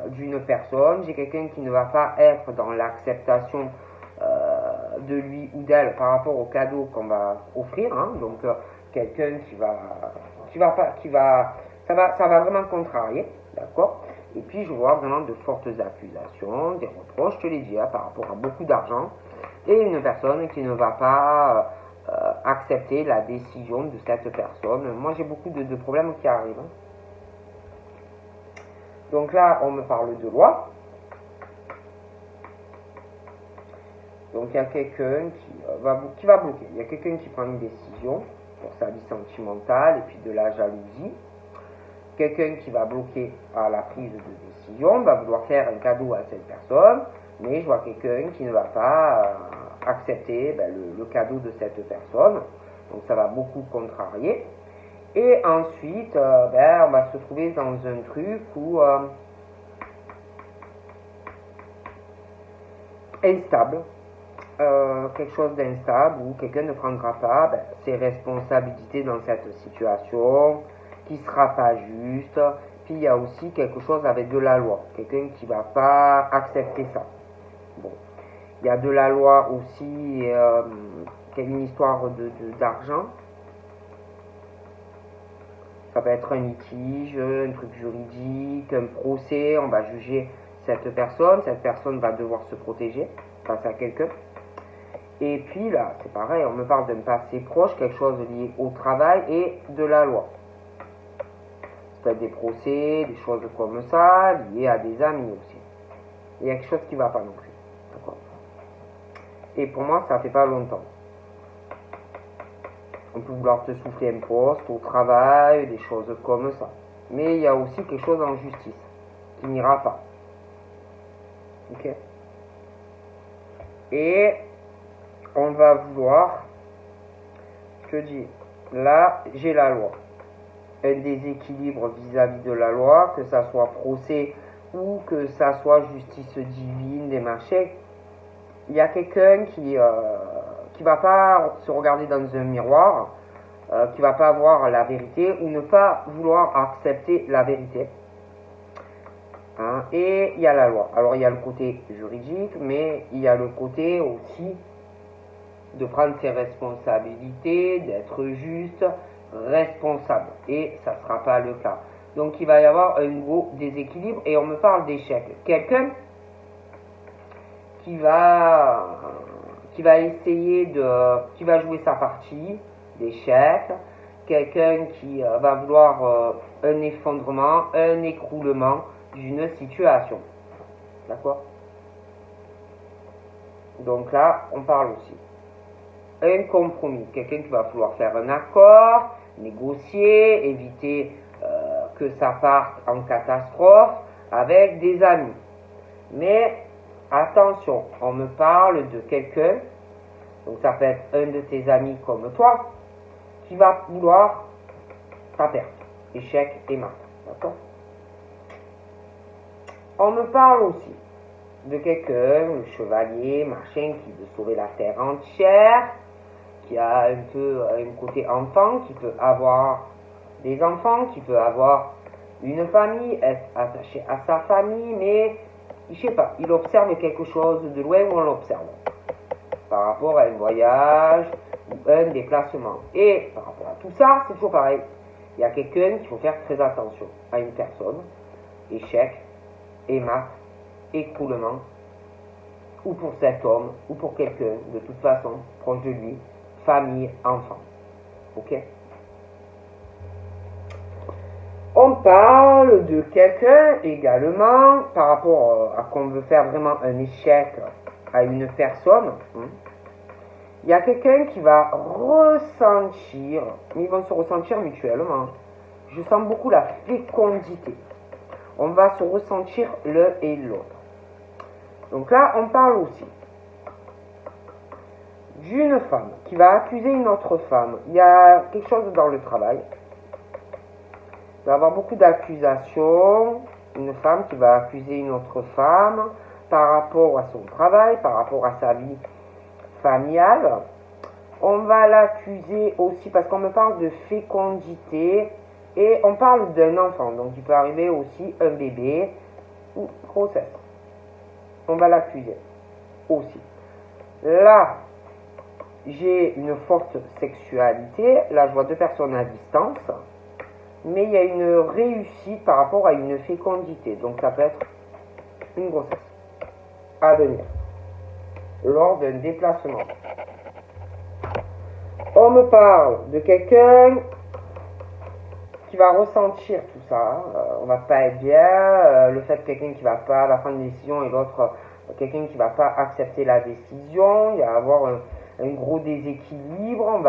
d'une personne. J'ai quelqu'un qui ne va pas être dans l'acceptation de lui ou d'elle par rapport au cadeau qu'on va offrir. Hein. Donc quelqu'un ça va vraiment contrarier, d'accord. Et puis je vois vraiment de fortes accusations, des reproches, je te l'ai dit, hein, par rapport à beaucoup d'argent, et une personne qui ne va pas accepter la décision de cette personne. Moi j'ai beaucoup de problèmes qui arrivent. Hein. Donc là on me parle de loi. Donc il y a quelqu'un qui va bloquer. Il y a quelqu'un qui prend une décision pour sa vie sentimentale et puis de la jalousie. Quelqu'un qui va bloquer à la prise de décision, va vouloir faire un cadeau à cette personne, mais je vois quelqu'un qui ne va pas accepter le cadeau de cette personne. Donc ça va beaucoup contrarier. Et ensuite, on va se trouver dans un truc où instable. Quelque chose d'instable où quelqu'un ne prendra pas ses responsabilités dans cette situation, qui sera pas juste. Puis il y a aussi quelque chose avec de la loi, quelqu'un qui va pas accepter ça. Bon, il y a de la loi aussi, une histoire d'argent. Ça peut être un litige, un truc juridique, un procès, on va juger cette personne va devoir se protéger face à quelqu'un. Et puis là, c'est pareil, on me parle d'un passé proche, quelque chose lié au travail et de la loi. C'est des procès, des choses comme ça, liées à des amis aussi. Il y a quelque chose qui ne va pas non plus. D'accord. Et pour moi, ça fait pas longtemps. On peut vouloir te souffler un poste au travail, des choses comme ça. Mais il y a aussi quelque chose en justice qui n'ira pas. Ok. Et on va vouloir, je te dis, là, j'ai la loi. Un déséquilibre vis-à-vis de la loi, que ça soit procès ou que ça soit justice divine, des machins. Il y a quelqu'un qui va pas se regarder dans un miroir, qui va pas voir la vérité ou ne pas vouloir accepter la vérité. Hein? Et il y a la loi. Alors il y a le côté juridique, mais il y a le côté aussi de prendre ses responsabilités, d'être juste, responsable. Et ça ne sera pas le cas. Donc il va y avoir un gros déséquilibre et on me parle d'échec. Quelqu'un qui va essayer qui va jouer sa partie d'échec. Quelqu'un qui va vouloir un effondrement, un écroulement d'une situation. D'accord? Donc là, on parle aussi. Un compromis. Quelqu'un qui va vouloir faire un accord, négocier, éviter que ça parte en catastrophe avec des amis. Mais attention, on me parle de quelqu'un, donc ça peut être un de tes amis comme toi, qui va vouloir ta perte, échec et mat. D'accord? On me parle aussi de quelqu'un, le chevalier, machin, qui veut sauver la terre entière, qui a un peu un côté enfant, qui peut avoir des enfants, qui peut avoir une famille, être attaché à sa famille, mais je sais pas, il observe quelque chose de loin ou on l'observe. Par rapport à un voyage ou un déplacement. Et par rapport à tout ça, c'est toujours pareil. Il y a quelqu'un qu'il faut faire très attention à une personne. Échec, émat, écroulement, ou pour cet homme, ou pour quelqu'un, de toute façon, proche de lui, famille, enfant. Ok? On parle de quelqu'un également, par rapport à qu'on veut faire vraiment un échec à une personne. Il y a quelqu'un qui va ressentir, ils vont se ressentir mutuellement. Je sens beaucoup la fécondité. On va se ressentir l'un et l'autre. Donc là, on parle aussi d'une femme qui va accuser une autre femme. Il y a quelque chose dans le travail. Il va y avoir beaucoup d'accusations. Une femme qui va accuser une autre femme par rapport à son travail, par rapport à sa vie familiale. On va l'accuser aussi parce qu'on me parle de fécondité et on parle d'un enfant. Donc il peut arriver aussi un bébé ou grossesse. On va l'accuser aussi. Là, j'ai une forte sexualité. Là, je vois deux personnes à distance. Mais il y a une réussite par rapport à une fécondité. Donc ça peut être une grossesse à venir lors d'un déplacement. On me parle de quelqu'un qui va ressentir tout ça. On va pas être bien. Le fait de quelqu'un qui va prendre une décision et l'autre, quelqu'un qui va pas accepter la décision. Il va y avoir un gros déséquilibre.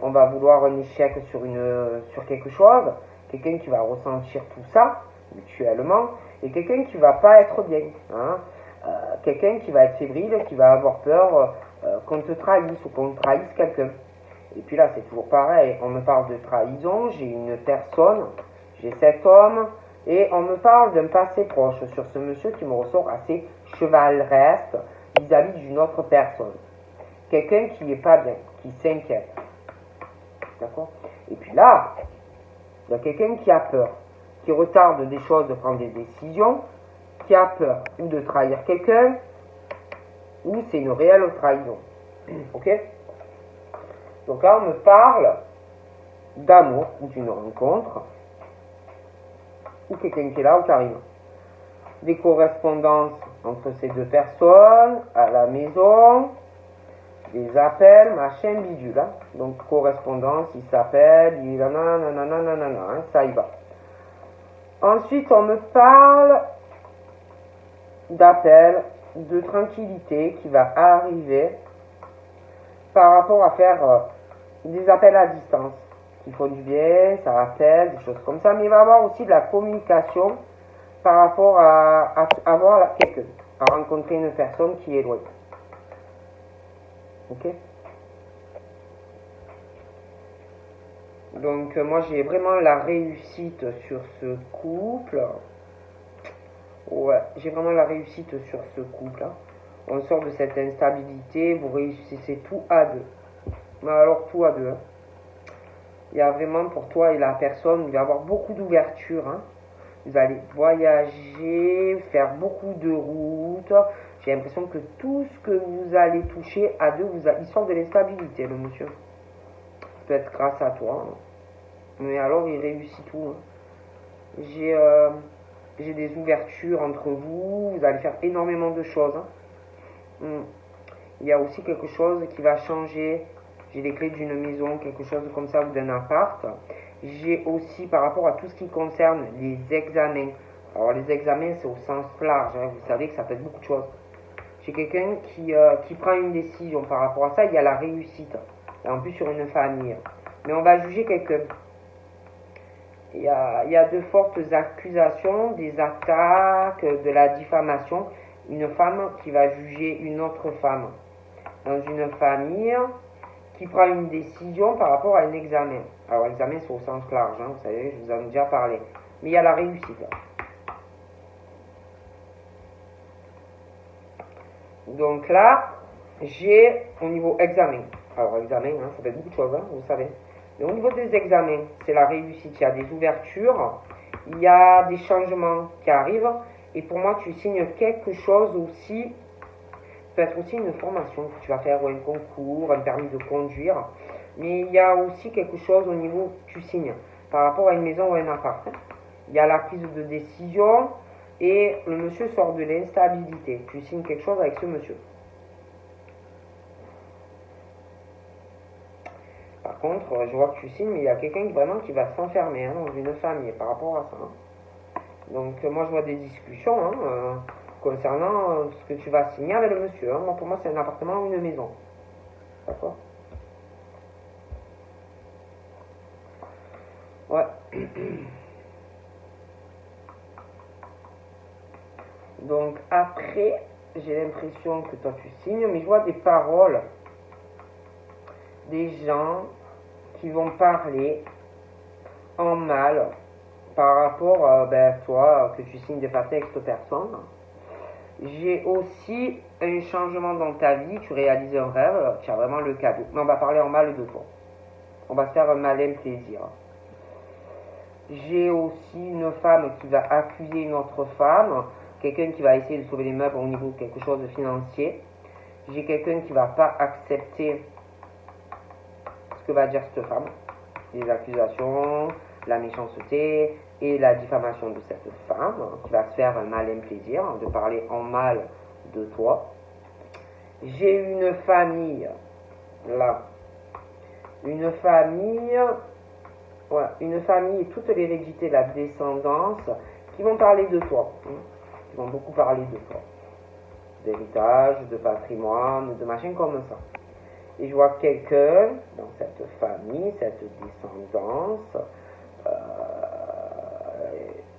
On va vouloir un échec sur quelque chose. Quelqu'un qui va ressentir tout ça mutuellement et quelqu'un qui va pas être bien. Quelqu'un qui va être fébrile, qui va avoir peur qu'on te trahisse ou qu'on trahisse quelqu'un. Et puis là, c'est toujours pareil. On me parle de trahison. J'ai une personne, j'ai cet homme, et on me parle d'un passé proche sur ce monsieur qui me ressort assez chevaleresque vis-à-vis d'une autre personne. Quelqu'un qui n'est pas bien, qui s'inquiète. D'accord? Et puis là, il y a quelqu'un qui a peur, qui retarde des choses de prendre des décisions, qui a peur ou de trahir quelqu'un, ou c'est une réelle trahison. Ok? Donc là, on me parle d'amour ou d'une rencontre, ou quelqu'un qui est là ou qui arrive. Des correspondances entre ces deux personnes, à la maison, des appels, machin, bidule. Donc correspondance, il s'appelle, il ça y va. Ensuite, on me parle d'appel, de tranquillité qui va arriver par rapport à faire des appels à distance qui font du bien, ça appelle, des choses comme ça, mais il va y avoir aussi de la communication par rapport à avoir quelqu'un, à rencontrer une personne qui est loin. Ok? Donc moi j'ai vraiment la réussite sur ce couple. Ouais, j'ai vraiment la réussite sur ce couple. On sort de cette instabilité, vous réussissez tout à deux. Mais alors tout à deux. Il y a vraiment pour toi et la personne, il va y avoir beaucoup d'ouverture. Vous allez voyager, faire beaucoup de routes. J'ai l'impression que tout ce que vous allez toucher à deux, il sort de l'instabilité, le monsieur. Peut-être grâce à toi. Mais alors il réussit tout. J'ai des ouvertures entre vous, vous allez faire énormément de choses. Il y a aussi quelque chose qui va changer. J'ai les clés d'une maison, quelque chose comme ça, ou d'un appart. J'ai aussi par rapport à tout ce qui concerne les examens. Alors les examens, c'est au sens large, vous savez que ça peut être beaucoup de choses. J'ai quelqu'un qui prend une décision par rapport à ça, il y a la réussite. Et en plus sur une famille. Mais on va juger quelqu'un. Il y a de fortes accusations, des attaques, de la diffamation. Une femme qui va juger une autre femme dans une famille qui prend une décision par rapport à un examen. Alors l'examen c'est au sens large, vous savez, je vous en ai déjà parlé. Mais il y a la réussite. Donc là, j'ai au niveau examen. Alors examen, ça fait beaucoup de choses, vous savez. Mais au niveau des examens, c'est la réussite. Il y a des ouvertures, il y a des changements qui arrivent, Et pour moi, tu signes quelque chose aussi, peut être aussi une formation que tu vas faire, ou un concours, un permis de conduire. Mais il y a aussi quelque chose au niveau, tu signes, par rapport à une maison ou un appart. Il y a la prise de décision et le monsieur sort de l'instabilité. Tu signes quelque chose avec ce monsieur. Par contre, je vois que tu signes, mais il y a quelqu'un vraiment qui va s'enfermer dans une famille par rapport à ça. Donc moi je vois des discussions concernant ce que tu vas signer avec le monsieur. Moi, pour moi c'est un appartement ou une maison. D'accord? Ouais. Donc après, j'ai l'impression que toi tu signes, mais je vois des paroles, des gens qui vont parler en mal par rapport à toi, que tu signes des papiers avec cette personne. J'ai aussi un changement dans ta vie, tu réalises un rêve, tu as vraiment le cadeau. Mais on va parler en mal de toi. On va se faire un malin plaisir. J'ai aussi une femme qui va accuser une autre femme, quelqu'un qui va essayer de sauver les meubles au niveau de quelque chose de financier. J'ai quelqu'un qui va pas accepter ce que va dire cette femme, les accusations, la méchanceté et la diffamation de cette femme, qui va se faire un malin plaisir de parler en mal de toi. J'ai une famille, là, une famille et toute l'hérédité, la descendance, qui vont parler de toi, qui vont beaucoup parler de toi, d'héritage, de patrimoine, de machin comme ça. Et je vois quelqu'un dans cette famille, cette descendance,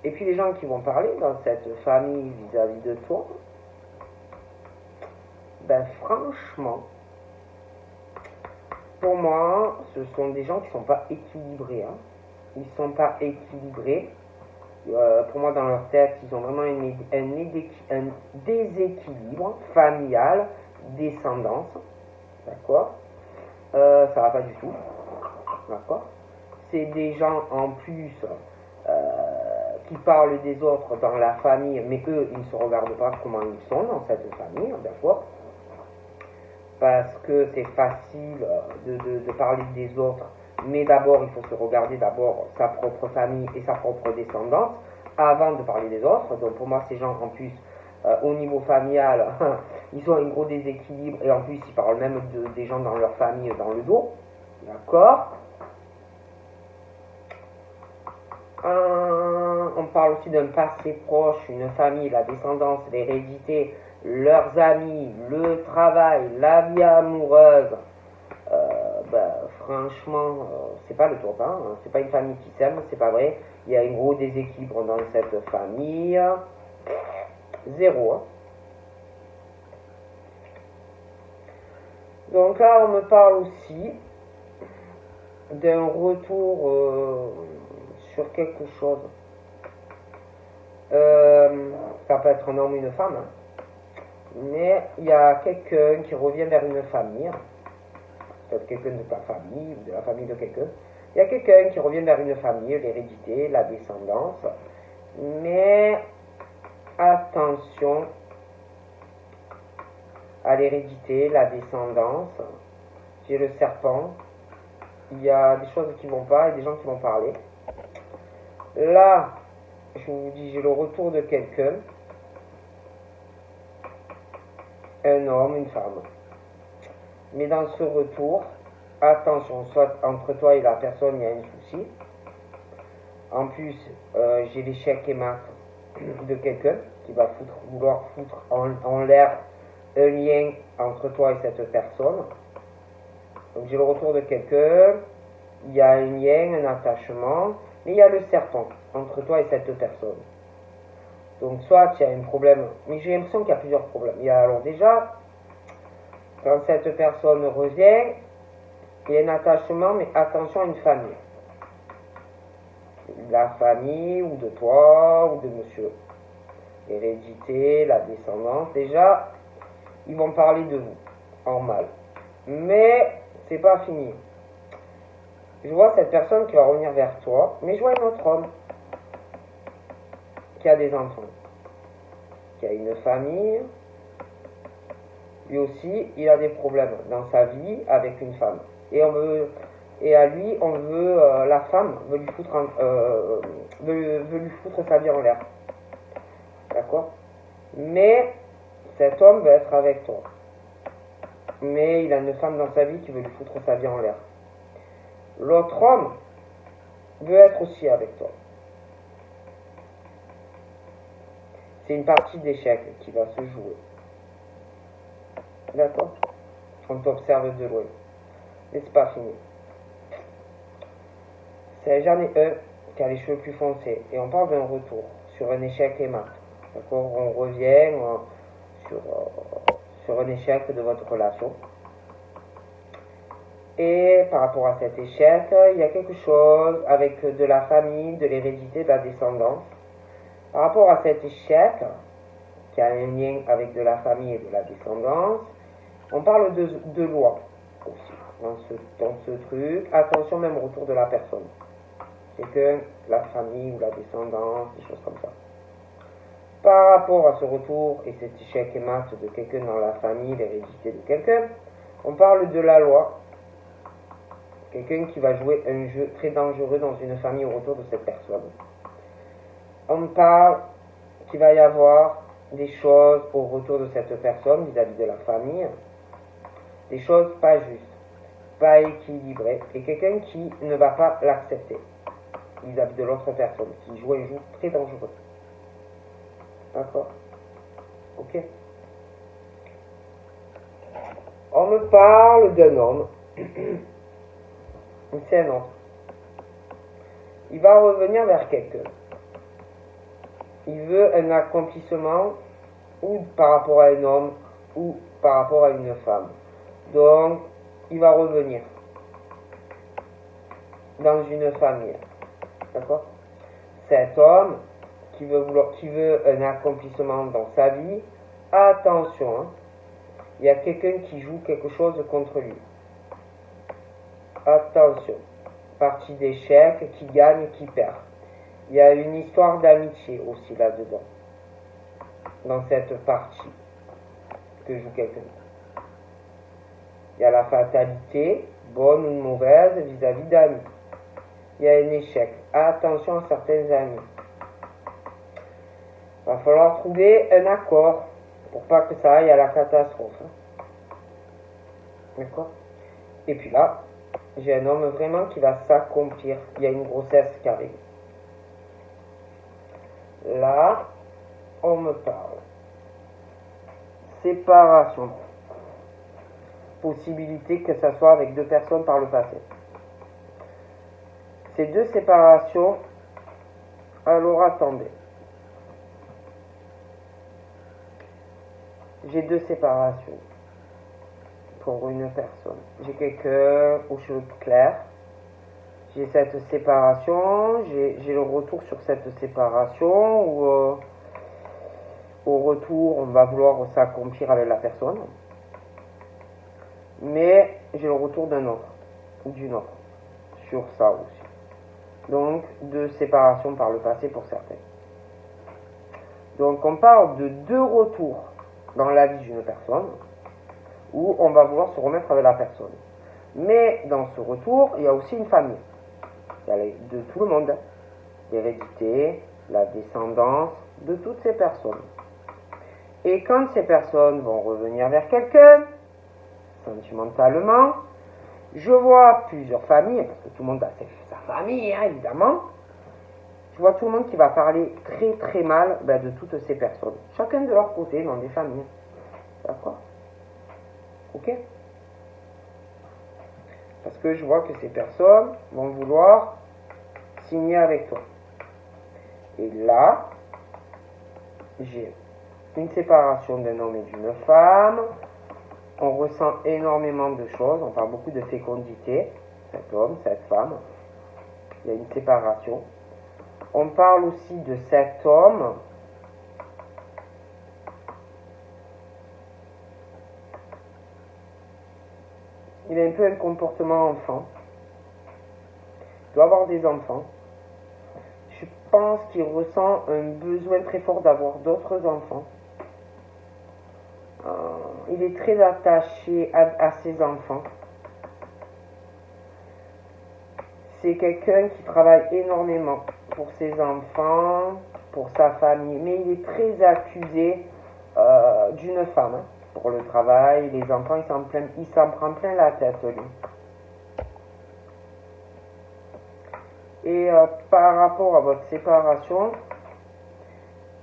et puis les gens qui vont parler dans cette famille vis-à-vis de toi, franchement, pour moi, ce sont des gens qui ne sont pas équilibrés. Ils ne sont pas équilibrés. Pour moi, dans leur tête, ils ont vraiment un déséquilibre familial, descendance. D'accord? Ça va pas du tout. D'accord? C'est des gens en plus qui parlent des autres dans la famille, mais eux, ils ne se regardent pas comment ils sont dans cette famille. D'accord? Parce que c'est facile de parler des autres, mais d'abord il faut se regarder d'abord sa propre famille et sa propre descendance avant de parler des autres. Donc pour moi ces gens en plus au niveau familial ils ont un gros déséquilibre et en plus ils parlent même des gens dans leur famille dans le dos. D'accord? On parle aussi d'un passé proche, une famille, la descendance, l'hérédité, leurs amis, le travail, la vie amoureuse. Franchement, c'est pas le top, c'est pas une famille qui s'aime, c'est pas vrai. Il y a un gros déséquilibre dans cette famille. Zéro. Donc là, on me parle aussi d'un retour sur quelque chose. Ça peut être un homme ou une femme, mais il y a quelqu'un qui revient vers une famille, peut-être quelqu'un de ta famille ou de la famille de quelqu'un. Il y a quelqu'un qui revient vers une famille, l'hérédité, la descendance, mais attention à l'hérédité, la descendance. J'ai le serpent, il y a des choses qui vont pas et des gens qui vont parler. Là, je vous dis, j'ai le retour de quelqu'un, un homme, une femme. Mais dans ce retour, attention, soit entre toi et la personne, il y a un souci. En plus, j'ai l'échec et mat de quelqu'un qui va vouloir foutre en l'air un lien entre toi et cette personne. Donc j'ai le retour de quelqu'un, il y a un lien, un attachement, mais il y a le serpent entre toi et cette personne. Donc soit il y a un problème, mais j'ai l'impression qu'il y a plusieurs problèmes. Il y a alors déjà, quand cette personne revient, il y a un attachement, mais attention à une famille. La famille, ou de toi, ou de monsieur. L'hérédité, la descendance, déjà, ils vont parler de vous, en mal. Mais, c'est pas fini. Je vois cette personne qui va revenir vers toi, mais je vois un autre homme qui a des enfants. qui a une famille, lui aussi, il a des problèmes dans sa vie avec une femme. Et à lui, on veut, la femme veut lui foutre, veut lui foutre sa vie en l'air. D'accord? Mais cet homme veut être avec toi. Mais il a une femme dans sa vie qui veut lui foutre sa vie en l'air. L'autre homme veut être aussi avec toi. C'est une partie d'échec qui va se jouer. D'accord? On t'observe de loin. Mais c'est pas fini. J'en ai un qui a les cheveux plus foncés. Et on parle d'un retour sur un échec et mat. D'accord? On revient sur un échec de votre relation. Et par rapport à cet échec, il y a quelque chose avec de la famille, de l'hérédité, de la descendance. Par rapport à cet échec, qui a un lien avec de la famille et de la descendance, on parle de loi aussi. Dans ce truc, attention même au retour de la personne. C'est que la famille ou la descendance, des choses comme ça. Par rapport à ce retour et cet échec et mat de quelqu'un dans la famille, l'hérédité de quelqu'un, on parle de la loi. Quelqu'un qui va jouer un jeu très dangereux dans une famille au retour de cette personne. On parle qu'il va y avoir des choses au retour de cette personne vis-à-vis de la famille, des choses pas justes, pas équilibrées, et quelqu'un qui ne va pas l'accepter vis-à-vis de l'autre personne, qui joue un jeu très dangereux. D'accord? Ok? On me parle d'un homme. C'est un homme. Il va revenir vers quelqu'un. Il veut un accomplissement ou par rapport à un homme ou par rapport à une femme. Donc, il va revenir dans une famille. D'accord? Cet homme qui veut un accomplissement dans sa vie, attention, hein, il y a quelqu'un qui joue quelque chose contre lui. Attention, partie d'échec, qui gagne, qui perd. Il y a une histoire d'amitié aussi là-dedans, dans cette partie que joue quelqu'un. Il y a la fatalité, bonne ou mauvaise, vis-à-vis d'amis. Il y a un échec. Attention à certains amis. Il va falloir trouver un accord pour pas que ça aille à la catastrophe. D'accord? Et puis là, j'ai un homme vraiment qui va s'accomplir. Il y a une grossesse qui arrive. Là, on me parle. Séparation. Possibilité que ça soit avec deux personnes par le passé. Ces deux séparations, alors attendez. J'ai deux séparations pour une personne. J'ai quelqu'un aux cheveux clairs. J'ai cette séparation. J'ai le retour sur cette séparation où au retour, on va vouloir s'accomplir avec la personne. Mais j'ai le retour d'un autre ou d'une autre sur ça aussi. Donc, de séparation par le passé pour certains. Donc, on parle de deux retours dans la vie d'une personne où on va vouloir se remettre avec la personne. Mais dans ce retour, il y a aussi une famille. Il y a de tout le monde. L'hérédité, la descendance, de toutes ces personnes. Et quand ces personnes vont revenir vers quelqu'un, sentimentalement, je vois plusieurs familles, parce que tout le monde a sa famille, hein, évidemment. Je vois tout le monde qui va parler très très mal de toutes ces personnes. Chacun de leur côté, dans des familles. D'accord? Ok? Parce que je vois que ces personnes vont vouloir signer avec toi. Et là, j'ai une séparation d'un homme et d'une femme. On ressent énormément de choses. On parle beaucoup de fécondité. Cet homme, cette femme. Il y a une séparation. On parle aussi de cet homme il a un peu un comportement enfant. Il doit avoir des enfants. Je pense qu'il ressent un besoin très fort d'avoir d'autres enfants. il est très attaché à ses enfants. C'est quelqu'un qui travaille énormément pour ses enfants, pour sa famille, mais il est très accusé d'une femme hein, pour le travail, les enfants, il s'en prend plein la tête, lui. Et par rapport à votre séparation,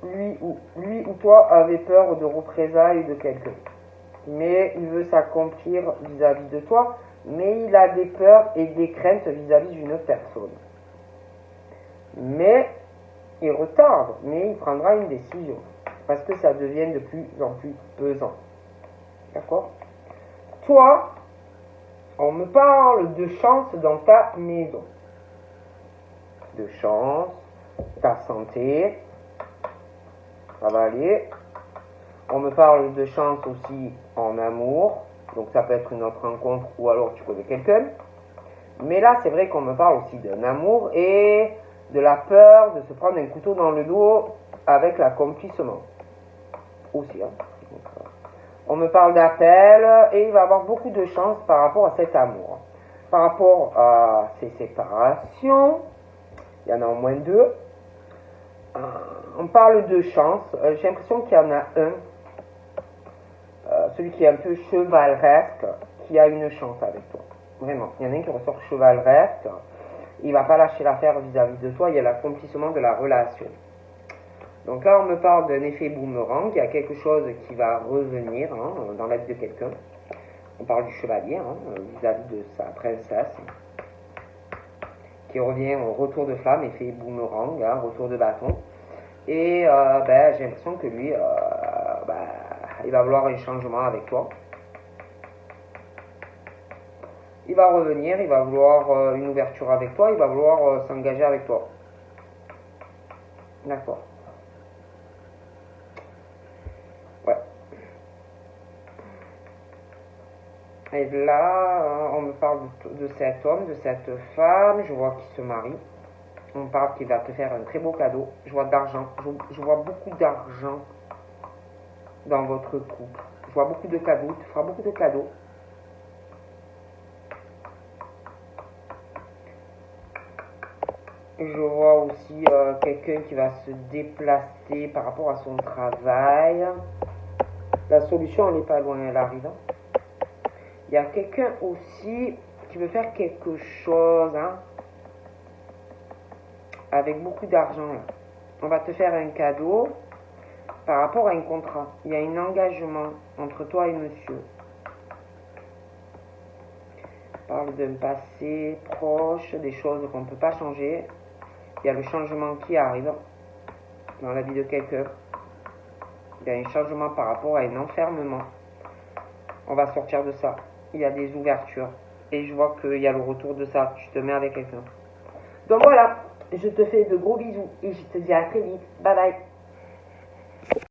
lui ou toi avez peur de représailles de quelqu'un. Mais il veut s'accomplir vis-à-vis de toi, mais il a des peurs et des craintes vis-à-vis d'une personne. Mais il retarde, mais il prendra une décision, parce que ça devient de plus en plus pesant. D'accord? Toi, on me parle de chance dans ta maison. De chance, ta santé, ça va aller. On me parle de chance aussi en amour, donc ça peut être une autre rencontre ou alors tu connais quelqu'un. Mais là, c'est vrai qu'on me parle aussi d'un amour et de la peur de se prendre un couteau dans le dos avec l'accomplissement. Aussi, hein. Donc, on me parle d'appel et il va y avoir beaucoup de chance par rapport à cet amour. Par rapport à ces séparations, il y en a au moins deux. On parle de chance. J'ai l'impression qu'il y en a un, celui qui est un peu chevaleresque, qui a une chance avec toi. Vraiment. Il y en a un qui ressort chevaleresque. Il ne va pas lâcher l'affaire vis-à-vis de toi. Il y a l'accomplissement de la relation. Donc là, on me parle d'un effet boomerang. Il y a quelque chose qui va revenir hein, dans la vie de quelqu'un. On parle du chevalier hein, vis-à-vis de sa princesse. Qui revient au retour de flamme, effet boomerang, hein, retour de bâton. Et j'ai l'impression que lui, il va vouloir un changement avec toi. Il va revenir, il va vouloir une ouverture avec toi, il va vouloir s'engager avec toi. D'accord. Ouais. Et là, on me parle de cet homme, de cette femme, je vois qu'il se marie. On parle qu'il va te faire un très beau cadeau. Je vois d'argent. Je vois beaucoup d'argent dans votre couple. Je vois beaucoup de cadeaux. Tu feras beaucoup de cadeaux. Je vois aussi quelqu'un qui va se déplacer par rapport à son travail. La solution, elle n'est pas loin, elle arrive. Il y a quelqu'un aussi qui veut faire quelque chose, hein, avec beaucoup d'argent. On va te faire un cadeau par rapport à un contrat. Il y a un engagement entre toi et monsieur. On parle d'un passé proche, des choses qu'on ne peut pas changer. Il y a le changement qui arrive dans la vie de quelqu'un. Il y a un changement par rapport à un enfermement. On va sortir de ça. Il y a des ouvertures. Et je vois qu'il y a le retour de ça. Tu te mets avec quelqu'un. Donc voilà, je te fais de gros bisous et je te dis à très vite. Bye bye.